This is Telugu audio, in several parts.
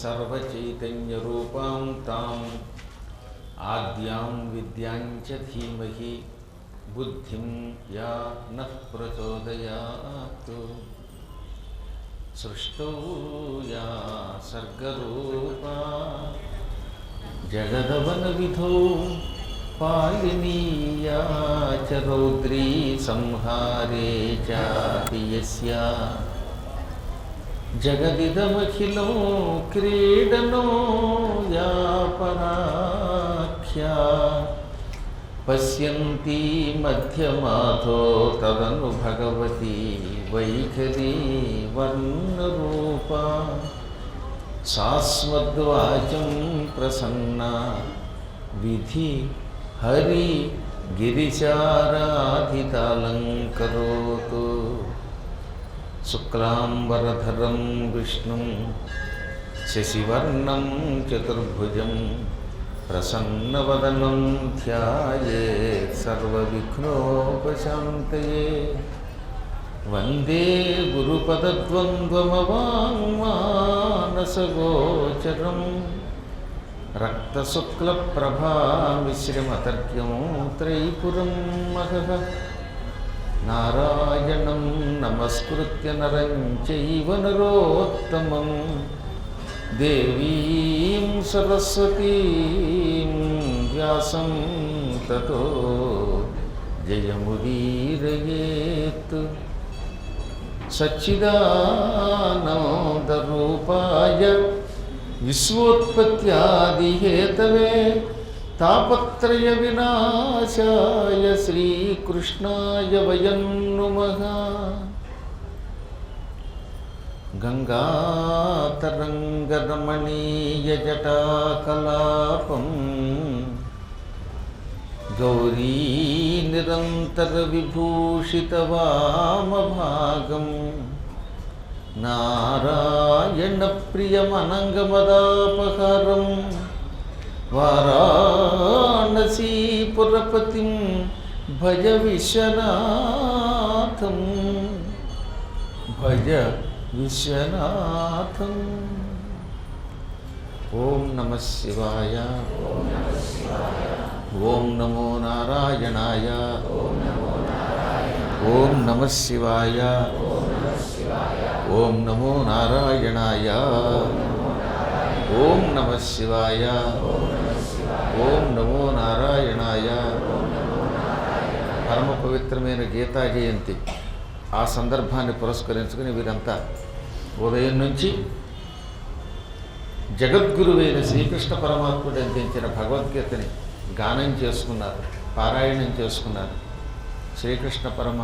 सर्वचैतन्यरूपां ताम् आद्यां विद्यां च धीमहि बुद्धिं या नः प्रचोदयात्। सृष्टौ या सर्गरूपा जगदवनविधौ पालिनीया च रौद्री संहारे चापि यस्या जगदिदमखिलं क्रीडनो या पराख्या पश्यन्ती मध्यमाथो तदनु भगवती वैखरी वर्णरूपा सास्मद्वाचं प्रसन्ना विधि हरि गिरिचाराधितालङ्करोतु। शुक्लाम्बरधरं विष्णुं शशिवर्णं चतुर्भुजं प्रसन्नवदनं ध्यायेत् सर्वविघ्नोपशान्तये। वन्दे गुरुपदद्वन्द्वमवाङ्मानसगोचरं रक्तशुक्लप्रभामिश्रमतर्क्यं त्रैपुरं महः। नारायणं नमस्कृत्य नरं चैव नरोत्तमं देवीं सरस्वतीं व्यासं ततो जयमुदीरयेत्। सच्चिदानन्दरूपाय विश्वोत्पत्त्यादिहेतवे तापत्रय विनाशाय श्रीकृष्णाय वयं नुमः। गंगातरंगरमणीयजटाकलापं गौरीनिरन्तरविभूषितवामभागं नारायणप्रियमनङ्गमदापहारं वाराणसीपुरपतिं भज विश्वनाथं भज विश्वनाथम्। ओम नमः शिवाय। ओम नमो नारायणाय। ओम नमः शिवाय। ओम नमो नारायणाय। ओम नमः शिवाय। ओम नमो नारायणाय। పరమ పవిత్రమైన గీతా జయంతి ఆ సందర్భాన్ని పురస్కరించుకుని వీరంతా ఉదయం నుంచి జగద్గురువైన శ్రీకృష్ణ పరమాత్ముడు అందించిన భగవద్గీతని గానం చేసుకున్నారు, పారాయణం చేసుకున్నారు. శ్రీకృష్ణ పరమ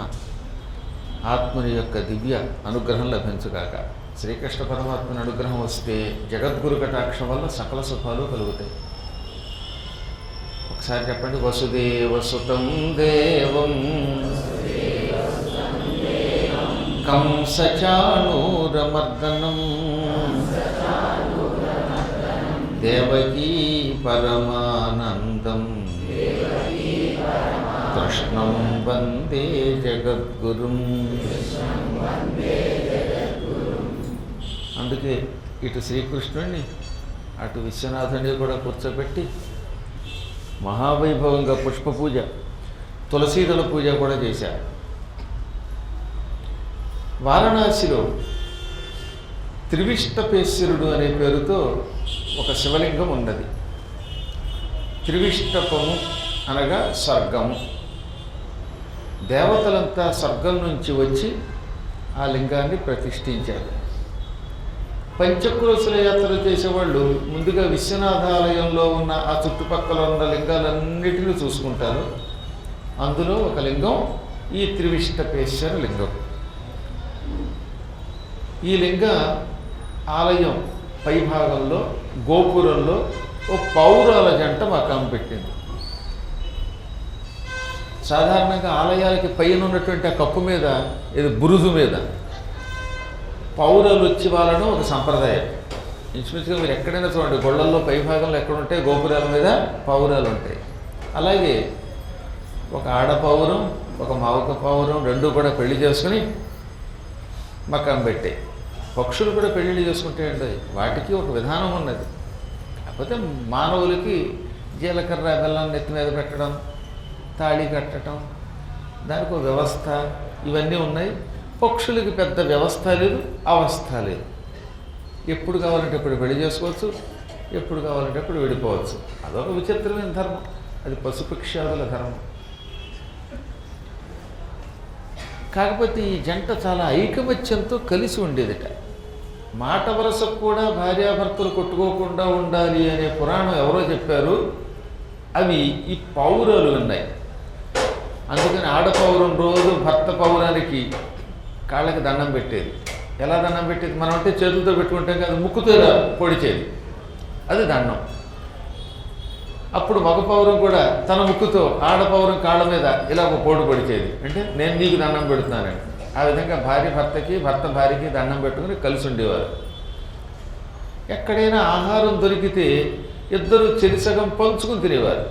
ఆత్ముని యొక్క దివ్య అనుగ్రహం లభించుగాక. శ్రీకృష్ణ పరమాత్మని అనుగ్రహం వస్తే జగద్గురు కటాక్షం వల్ల సకల సుఖాలు కలుగుతాయి. ఒకసారి చెప్పండి. వసుదేవసుతం దేవం కంసచాణూరమర్దనం దేవకీ పరమానందం కృష్ణం వందే జగద్గురుం. అందుకే ఇటు శ్రీకృష్ణుడిని అటు విశ్వనాథుని కూడా కూర్చోబెట్టి మహావైభవంగా పుష్ప పూజ, తులసీదళ పూజ కూడా చేశారు. వారణాసిలో త్రివిష్టపేశ్వరుడు అనే పేరుతో ఒక శివలింగం ఉన్నది. త్రివిష్టపము అనగా స్వర్గము. దేవతలంతా స్వర్గం నుంచి వచ్చి ఆ లింగాన్ని ప్రతిష్ఠించారు. పంచక్రోశల యాత్ర చేసేవాళ్ళు ముందుగా విశ్వనాథాలయంలో ఉన్న ఆ చుట్టుపక్కల ఉన్న లింగాలన్నిటినీ చూసుకుంటారు. అందులో ఒక లింగం ఈ త్రివిష్టపేశ్వర లింగం. ఈ లింగ ఆలయం పైభాగంలో గోపురంలో ఓ పౌరాల జంట మకాం పెట్టింది. సాధారణంగా ఆలయాలకి పైన ఉన్నటువంటి ఆ కప్పు మీద, ఇది బురుజు మీద పౌరాలు వచ్చి వాళ్ళను ఒక సంప్రదాయం. ఇంచుమించుగా మీరు ఎక్కడైనా చూడండి, గొళ్ళల్లో పైభాగంలో ఎక్కడ ఉంటాయి, గోపురాల మీద పౌరాలు ఉంటాయి. అలాగే ఒక ఆడపౌరం, ఒక మగ పౌరం రెండు కూడా పెళ్లి చేసుకుని మకాం పెట్టాయి. పక్షులు కూడా పెళ్ళిళ్ళు చేసుకుంటాయండి, వాటికి ఒక విధానం ఉన్నది. కాకపోతే మానవులకి జీలకర్ర బెల్లం నెత్తి మీద పెట్టడం, తాళి కట్టడం, దానికి ఒక వ్యవస్థ ఇవన్నీ ఉన్నాయి. పక్షులకి పెద్ద వ్యవస్థ లేదు, అవస్థ లేదు. ఎప్పుడు కావాలంటే ఎప్పుడు పెళ్లి చేసుకోవచ్చు, ఎప్పుడు కావాలంటే ఎప్పుడు విడిపోవచ్చు. అదొక విచిత్రమైన ధర్మం, అది పశుపక్ష్యాదుల ధర్మం. కాకపోతే ఈ జంట చాలా ఐకమత్యంతో కలిసి ఉండేదిట. మాట వరసకు కూడా భార్యాభర్తలు కొట్టుకోకుండా ఉండాలి అనే పురాణం ఎవరో చెప్పారు. అవి ఈ పౌరాలు ఉన్నాయి. అందుకని ఆడపౌరం రోజు భర్త పౌరానికి కాళ్ళకి దండం పెట్టేది. ఎలా దండం పెట్టేది? మనం అంటే చేతులతో పెట్టుకుంటాం కదా, ముక్కుతో పొడిచేది, అది దండం. అప్పుడు మగ పౌరం కూడా తన ముక్కుతో ఆడపౌరం కాళ్ళ మీద ఇలా ఒక పోటు పొడిచేది, అంటే నేను నీకు దండం పెడుతున్నానని. ఆ విధంగా భార్య భర్తకి, భర్త భార్యకి దండం పెట్టుకుని కలిసి ఉండేవారు. ఎక్కడైనా ఆహారం దొరికితే ఇద్దరు చెరిసగం పంచుకుని తినేవారు.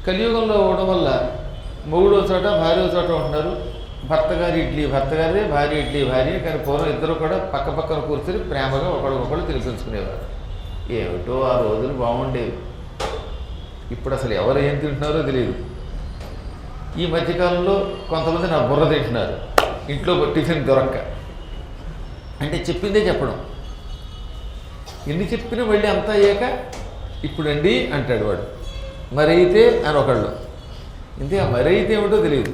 కలియుగంలో అవడం వల్ల మొగుడో చోట భార్య చోట ఉంటున్నారు. భర్త గారి ఇడ్లీ భర్త గారిదే, భార్య ఇడ్లీ భార్య. కానీ పూర్వం ఇద్దరు కూడా పక్క పక్కన కూర్చొని ప్రేమగా ఒకళ్ళొకళ్ళు తినిపించుకునేవారు. ఏమిటో ఆ రోజులు బాగుండేవి. ఇప్పుడు అసలు ఎవరు ఏం తింటున్నారో తెలియదు. ఈ మధ్యకాలంలో కొంతమంది నా బుర్ర తింటున్నారు, ఇంట్లో టిఫిన్ దొరక్క. అంటే చెప్పిందే చెప్పడం. ఎన్ని చెప్పినా మళ్ళీ అంతా అయ్యాక ఇప్పుడండి అంటాడు వాడు. మరైతే అని ఒకళ్ళు. ఇంతే, ఆ మరైతే ఏమిటో తెలియదు.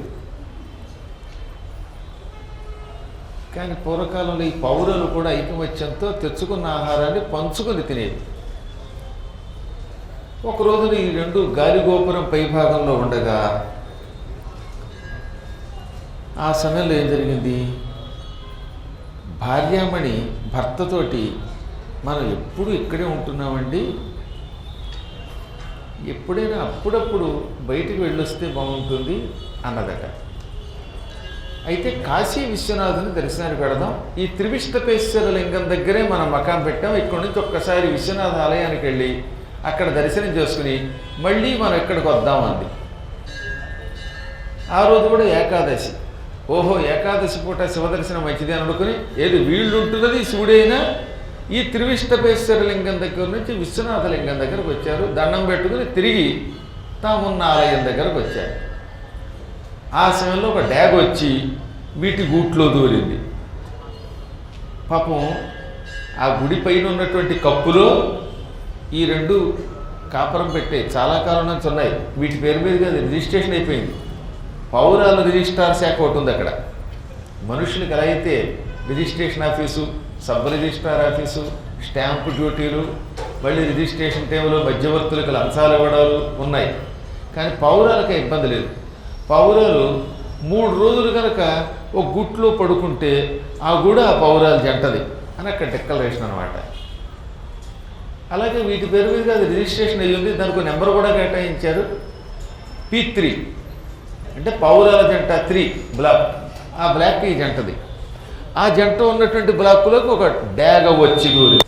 కానీ పూర్వకాలంలో ఈ పౌరులు కూడా ఐకమత్యంతో తెచ్చుకున్న ఆహారాన్ని పంచుకొని తినేది. ఒకరోజున ఈ రెండు గాలిగోపురం పైభాగంలో ఉండగా ఆ సమయంలో ఏం జరిగింది? భార్యామణి భర్తతోటి మనం ఎప్పుడు ఇక్కడే ఉంటున్నామండి, ఎప్పుడైనా అప్పుడప్పుడు బయటికి వెళ్ళొస్తే బాగుంటుంది అన్నదట. అయితే కాశీ విశ్వనాథుని దర్శనానికి పెడదాం, ఈ త్రివిష్టపేశ్వర లింగం దగ్గరే మనం మకాం పెట్టాం, ఇక్కడ నుంచి ఒక్కసారి విశ్వనాథ ఆలయానికి వెళ్ళి అక్కడ దర్శనం చేసుకుని మళ్ళీ మనం ఇక్కడికి వద్దామంది. ఆ రోజు కూడా ఏకాదశి. ఓహో, ఏకాదశి పూట శివదర్శనం మంచిది అని అనుకుని, ఏది వీళ్ళు ఉంటున్నది శివుడైనా ఈ త్రివిష్టపేశ్వర లింగం దగ్గర నుంచి విశ్వనాథ లింగం దగ్గరకు వచ్చారు. దండం పెట్టుకుని తిరిగి తామున్న ఆలయం దగ్గరకు వచ్చారు. ఆ సమయంలో ఒక డ్యాగ్ వచ్చి వీటి గూట్లో దూరింది. పాపం ఆ గుడి పైన ఉన్నటువంటి కప్పులో ఈ రెండు కాపురం పెట్టే చాలా కాలం నుంచి ఉన్నాయి. వీటి పేరు మీదుగా రిజిస్ట్రేషన్ అయిపోయింది. పౌరాల రిజిస్ట్రార్ శాఖ ఒకటి ఉంది అక్కడ. మనుషులకు ఎలా అయితే registration office, sub registrar office, stamp డ్యూటీలు, మళ్ళీ రిజిస్ట్రేషన్ టైంలో మధ్యవర్తులకు లంచాలు ఇవ్వడాలు ఉన్నాయి. కానీ పౌరాలకి ఇబ్బంది లేదు. పౌరాలు 3 రోజులు కనుక ఒక గుట్లో పడుకుంటే ఆ కూడా ఆ పౌరాలు జంటది అని అక్కడ డిక్లరేషన్ అనమాట. అలాగే వీటి పేరు మీద అది రిజిస్ట్రేషన్ అయ్యింది. దానికి నెంబర్ కూడా కేటాయించారు, P3 అంటే పౌరాల జంట 3 బ్లాక్. ఆ బ్లాక్ ఈ జంటది. ఆ జంట ఉన్నటువంటి బ్లాక్లోకి ఒక డ్యాగ వచ్చి దూరి.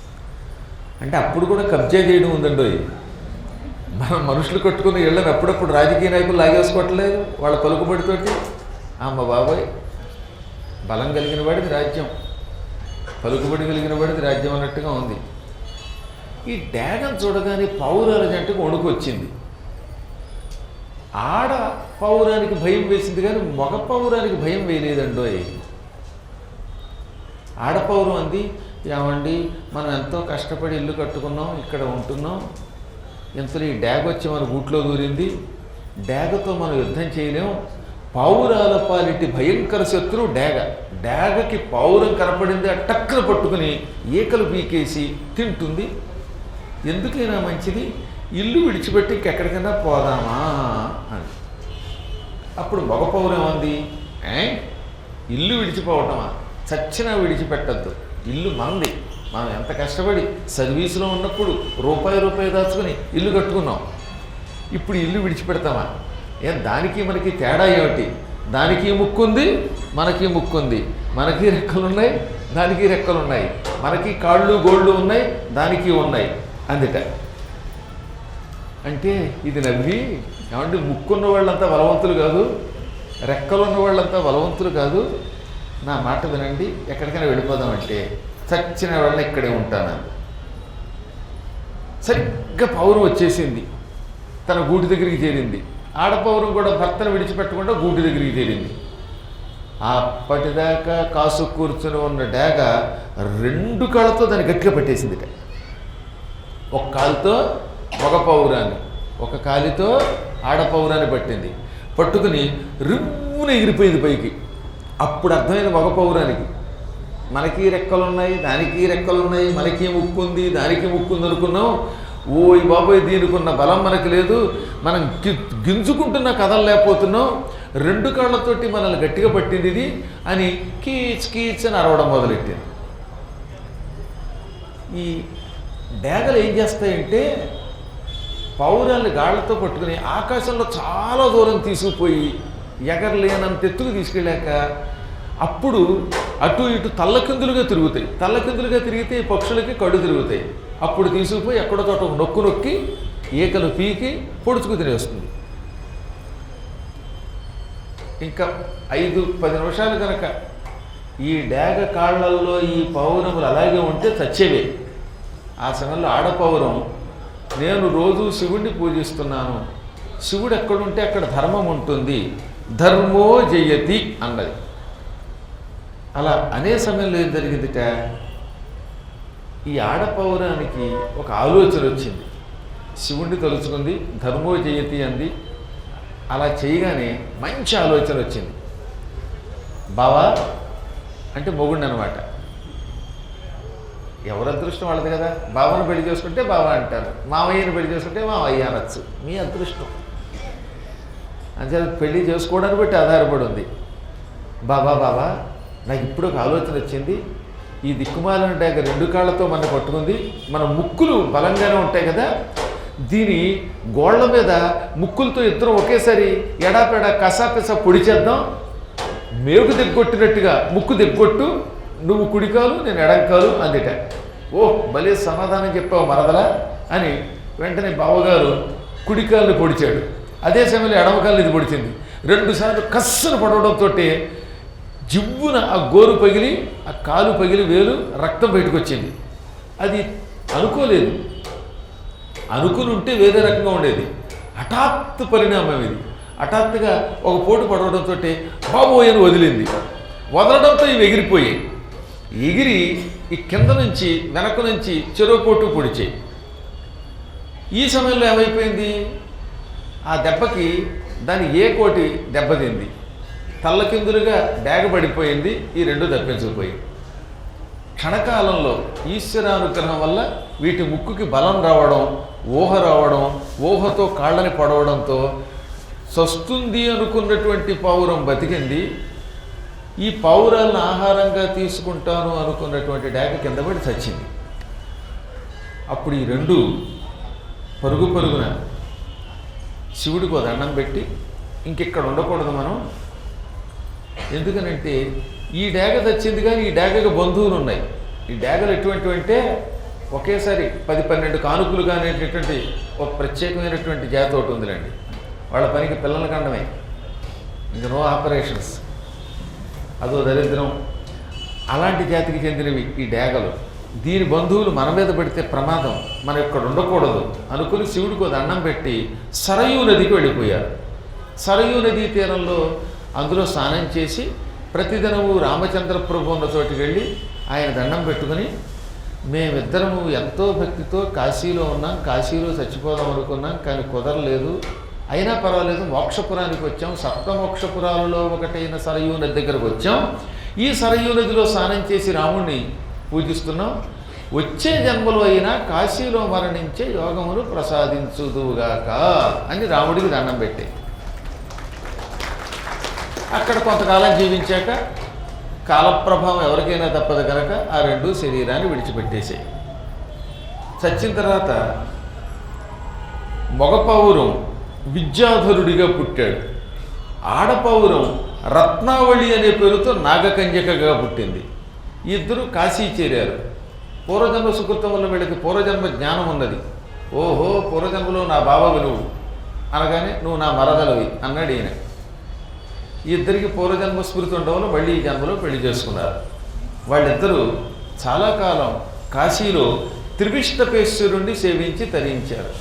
అంటే అప్పుడు కూడా కబ్జా చేయడం ఉందండి. మనం మనుషులు కట్టుకుని ఇళ్ళని అప్పుడప్పుడు రాజకీయ నాయకులు లాగేసుకోవట్లేదు వాళ్ళ పలుకుబడితోటి. అమ్మ బాబాయ్, బలం కలిగిన వాడిది రాజ్యం, పలుకుబడి కలిగిన వాడిది రాజ్యం అన్నట్టుగా ఉంది. ఈ డ్యాగను చూడగానే పౌరాల జంటకు వణుకు వచ్చింది. ఆడ పౌరానికి భయం వేసింది కానీ మగ పౌరానికి భయం వేయలేదండోయ్. ఆడపౌరం అంది, ఏమండి మనం ఎంతో కష్టపడి ఇల్లు కట్టుకున్నాం, ఇక్కడ ఉంటున్నాం, ఇంతలో ఈ డ్యాగ్ వచ్చి మన గూట్లో దూరింది, డ్యాగతో మనం యుద్ధం చేయలేం, పౌరాల పాలిటి భయంకర శత్రువు డ్యాగ. డ్యాగకి పౌరం కనపడింది, టక్కున పట్టుకుని ఈకలు పీకేసి తింటుంది. ఎందుకైనా మంచిది ఇల్లు విడిచిపెట్టి ఇంకెక్కడికైనా పోదామా అని. అప్పుడు మగ పౌరం ఉంది, ఇల్లు విడిచిపోవటమా, చచ్చినా విడిచిపెట్టద్దు, ఇల్లు మంది, మనం ఎంత కష్టపడి సర్వీసులో ఉన్నప్పుడు రూపాయి దాచుకుని ఇల్లు కట్టుకున్నాం, ఇప్పుడు ఇల్లు విడిచిపెడతామా? దానికి మనకి తేడా ఏమిటి? దానికి ముక్కుంది, మనకి ముక్కుంది, మనకి రెక్కలున్నాయి, దానికి రెక్కలున్నాయి, మనకి కాళ్ళు గోళ్ళు ఉన్నాయి, దానికి ఉన్నాయి అందుట. అంటే ఇది నవ్వి, ఏమంటే ముక్కున్న వాళ్ళంతా బలవంతులు కాదు, రెక్కలున్న వాళ్ళంతా బలవంతులు కాదు, నా మాట వినండి, ఎక్కడికైనా వెళ్ళిపోదామంటే చచ్చిన వాళ్ళని ఇక్కడే ఉంటాను. సరిగ్గా పౌరం వచ్చేసింది, తన గూటి దగ్గరికి చేరింది. ఆడపౌరం కూడా భర్తను విడిచిపెట్టకుండా గూటి దగ్గరికి చేరింది. అప్పటిదాకా కాసు కూర్చుని ఉన్న డేగ 2 కాళ్ళతో దాన్ని గట్టిగా పట్టేసింది. ఒక కాలుతో మగ పౌరాన్ని, ఒక కాలితో ఆడపౌరాన్ని పట్టింది. పట్టుకుని రివ్వున ఎగిరిపోయింది పైకి. అప్పుడు అర్థమైన మగ పౌరానికి, మనకి రెక్కలున్నాయి, దానికి రెక్కలున్నాయి, మనకి ముక్కు ఉంది, దానికి ముక్కు ఉంది అనుకున్నాం. ఓయ్ బాబోయ్, దీనికి ఉన్న బలం మనకు లేదు, మనం గింజుకుంటున్నా కదలలేకపోతున్నాం, 2 కాళ్ళతోటి మనల్ని గట్టిగా పట్టింది ఇది అని కీచ్ కీచ్ అని అరవడం మొదలెట్టింది. ఈ డేగలు ఏం చేస్తాయంటే పౌరాన్ని గాళ్లతో పట్టుకుని ఆకాశంలో చాలా దూరం తీసుకుపోయి ఎగరలేనంత ఎత్తుకు తీసుకెళ్ళాక అప్పుడు అటు ఇటు తల్లకిందులుగా తిరుగుతాయి. తల్లకిందులుగా తిరిగితే ఈ పక్షులకి కళ్ళు తిరుగుతాయి. అప్పుడు తీసుకుపోయి ఎక్కడో చోట నొక్కు నొక్కి ఈకలు పీకి పొడుచుకు తినేస్తుంది. ఇంకా 5-10 నిమిషాలు కనుక ఈ డేగ కాళ్ళల్లో ఈ పౌరములు అలాగే ఉంటే చచ్చేవే. ఆ సమయంలో ఆడపౌరం, నేను రోజు శివుణ్ణి పూజిస్తున్నాను, శివుడు ఎక్కడుంటే అక్కడ ధర్మం ఉంటుంది, ధర్మో జయతి అన్నది. అలా అనే సమయంలో ఏం జరిగిందిట, ఈ ఆడపౌరానికి ఒక ఆలోచన వచ్చింది. శివుణ్ణి తలుచుకుంది, ధర్మో జయతి అంది. అలా చేయగానే మంచి ఆలోచన వచ్చింది. బావా అంటే మొగుడిని అనమాట. ఎవరి అదృష్టం వాళ్ళది కదా. బావను పెళ్లి చేసుకుంటే బావా అంటారు, మావయ్యని పెళ్లి చేసుకుంటే మావయ్య అనొచ్చు. మీ అదృష్టం అంటే పెళ్లి చేసుకోవడానికి బట్టి ఆధారపడి ఉంది. బాబా బాబా నాకు ఇప్పుడు ఒక ఆలోచన వచ్చింది. ఈ దిక్కుమాలిన డేగ 2 కాళ్ళతో మనం పట్టుకుంది, మన ముక్కులు బలంగానే ఉంటాయి కదా, దీని గోళ్ల మీద ముక్కులతో ఇద్దరం ఒకేసారి ఎడాపెడా కసాపెసా పొడి చేద్దాం, మేకు దిగ్గొట్టినట్టుగా ముక్కు దిగ్గొట్టు, నువ్వు కుడికాలు నేను ఎడంకాలు అందిట. ఓహ్ భలే సమాధానం చెప్పావు మరదలా అని వెంటనే బావగారు కుడికాలని పొడిచాడు. అదే సమయంలో ఎడమకాలని ఇది పొడిచింది. 2 సార్లు కస్సును పడవడంతో జివ్వున ఆ గోరు పగిలి, ఆ కాలు పగిలి, వేలు రక్తం బయటకు వచ్చింది. అది అనుకోలేదు, అనుకుని ఉంటే వేరే రకంగా ఉండేది. హఠాత్తు పరిణామం ఇది. హఠాత్తుగా ఒక పోటు పడవడంతో బాబోయ్ అని వదిలింది. వదలడంతో ఇవి ఎగిరిపోయాయి. ఎగిరి ఈ కింద నుంచి వెనక నుంచి చెరోపోటు పొడిచాయి. ఈ సమయంలో ఏమైపోయింది, ఆ దెబ్బకి దాని ఏ కోటి దెబ్బతింది, తల్లకిందులుగా డేగ పడిపోయింది. ఈ 2 దప్పించుకుపోయి క్షణకాలంలో ఈశ్వరానుగ్రహం వల్ల వీటి ముక్కుకి బలం రావడం, ఊహ రావడం, ఊహతో కాళ్ళని పడవడంతో సస్తుంది అనుకున్నటువంటి పౌరం బతికింది. ఈ పౌరాలను ఆహారంగా తీసుకుంటాను అనుకున్నటువంటి డేగ కింద పడి చచ్చింది. అప్పుడు ఈ 2 పరుగు పరుగున శివుడికి ఒక దండం పెట్టి, ఇంకెక్కడ ఉండకూడదు మనం, ఎందుకనంటే ఈ డేగ చచ్చింది కానీ ఈ డేగకు బంధువులు ఉన్నాయి. ఈ డేగలు ఎటువంటివి అంటే ఒకేసారి 10-12 కానుకలుగా అనేటటువంటి ఒక ప్రత్యేకమైనటువంటి జాతి ఒకటి ఉందిలేండి. వాళ్ళ పనికి పిల్లల కండమే, ఇంకా నో ఆపరేషన్స్, అదో దరిద్రం. అలాంటి జాతికి చెందినవి ఈ డేగలు. దీని బంధువులు మన మీద పెడితే ప్రమాదం, మనం ఇక్కడ ఉండకూడదు అనుకుని శివుడికి ఒక దండం పెట్టి సరయూ నదికి వెళ్ళిపోయారు. సరయూ నదీ తీరంలో అందులో స్నానం చేసి ప్రతిదినము రామచంద్ర ప్రభు ఉన్న చోటికి వెళ్ళి ఆయన దండం పెట్టుకుని, మేమిద్దరము ఎంతో భక్తితో కాశీలో ఉన్నాం, కాశీలో చచ్చిపోదాం అనుకున్నాం కానీ కుదరలేదు, అయినా పర్వాలేదు మోక్షపురానికి వచ్చాం, సప్తమోక్షపురాలలో ఒకటైన సరయూ నది దగ్గరకు వచ్చాం, ఈ సరయూ నదిలో స్నానం చేసి రాముణ్ణి పూజిస్తున్నాం, వచ్చే జన్మలో అయినా కాశీలో మరణించే యోగములు ప్రసాదించుదుగాక అని రాముడికి దండం పెట్టే. అక్కడ కొంతకాలం జీవించాక కాలప్రభావం ఎవరికైనా తప్పదు కనుక ఆ 2 శరీరాన్ని విడిచిపెట్టేసాయి. చచ్చిన తర్వాత మగ పౌరం విద్యాధరుడిగా పుట్టాడు, ఆడపౌరం రత్నావళి అనే పేరుతో నాగకంజకగా పుట్టింది. ఇద్దరు కాశీ చేరారు. పూర్వజన్మ సుకృతం వల్ల వీళ్ళకి పూర్వజన్మ జ్ఞానం ఉన్నది. ఓహో పూర్వజన్మలో నా బావవి నువ్వు అనగానే నువ్వు నా మరదలవి అన్నాడు ఈయన. ఈ ఇద్దరికి పూర్వజన్మ స్మృతి ఉండడం వల్ల మళ్ళీ ఈ జన్మలో పెళ్లి చేసుకున్నారు. వాళ్ళిద్దరూ చాలా కాలం కాశీలో త్రివిష్టపేశ్వరుణ్ణి సేవించి తరించారు.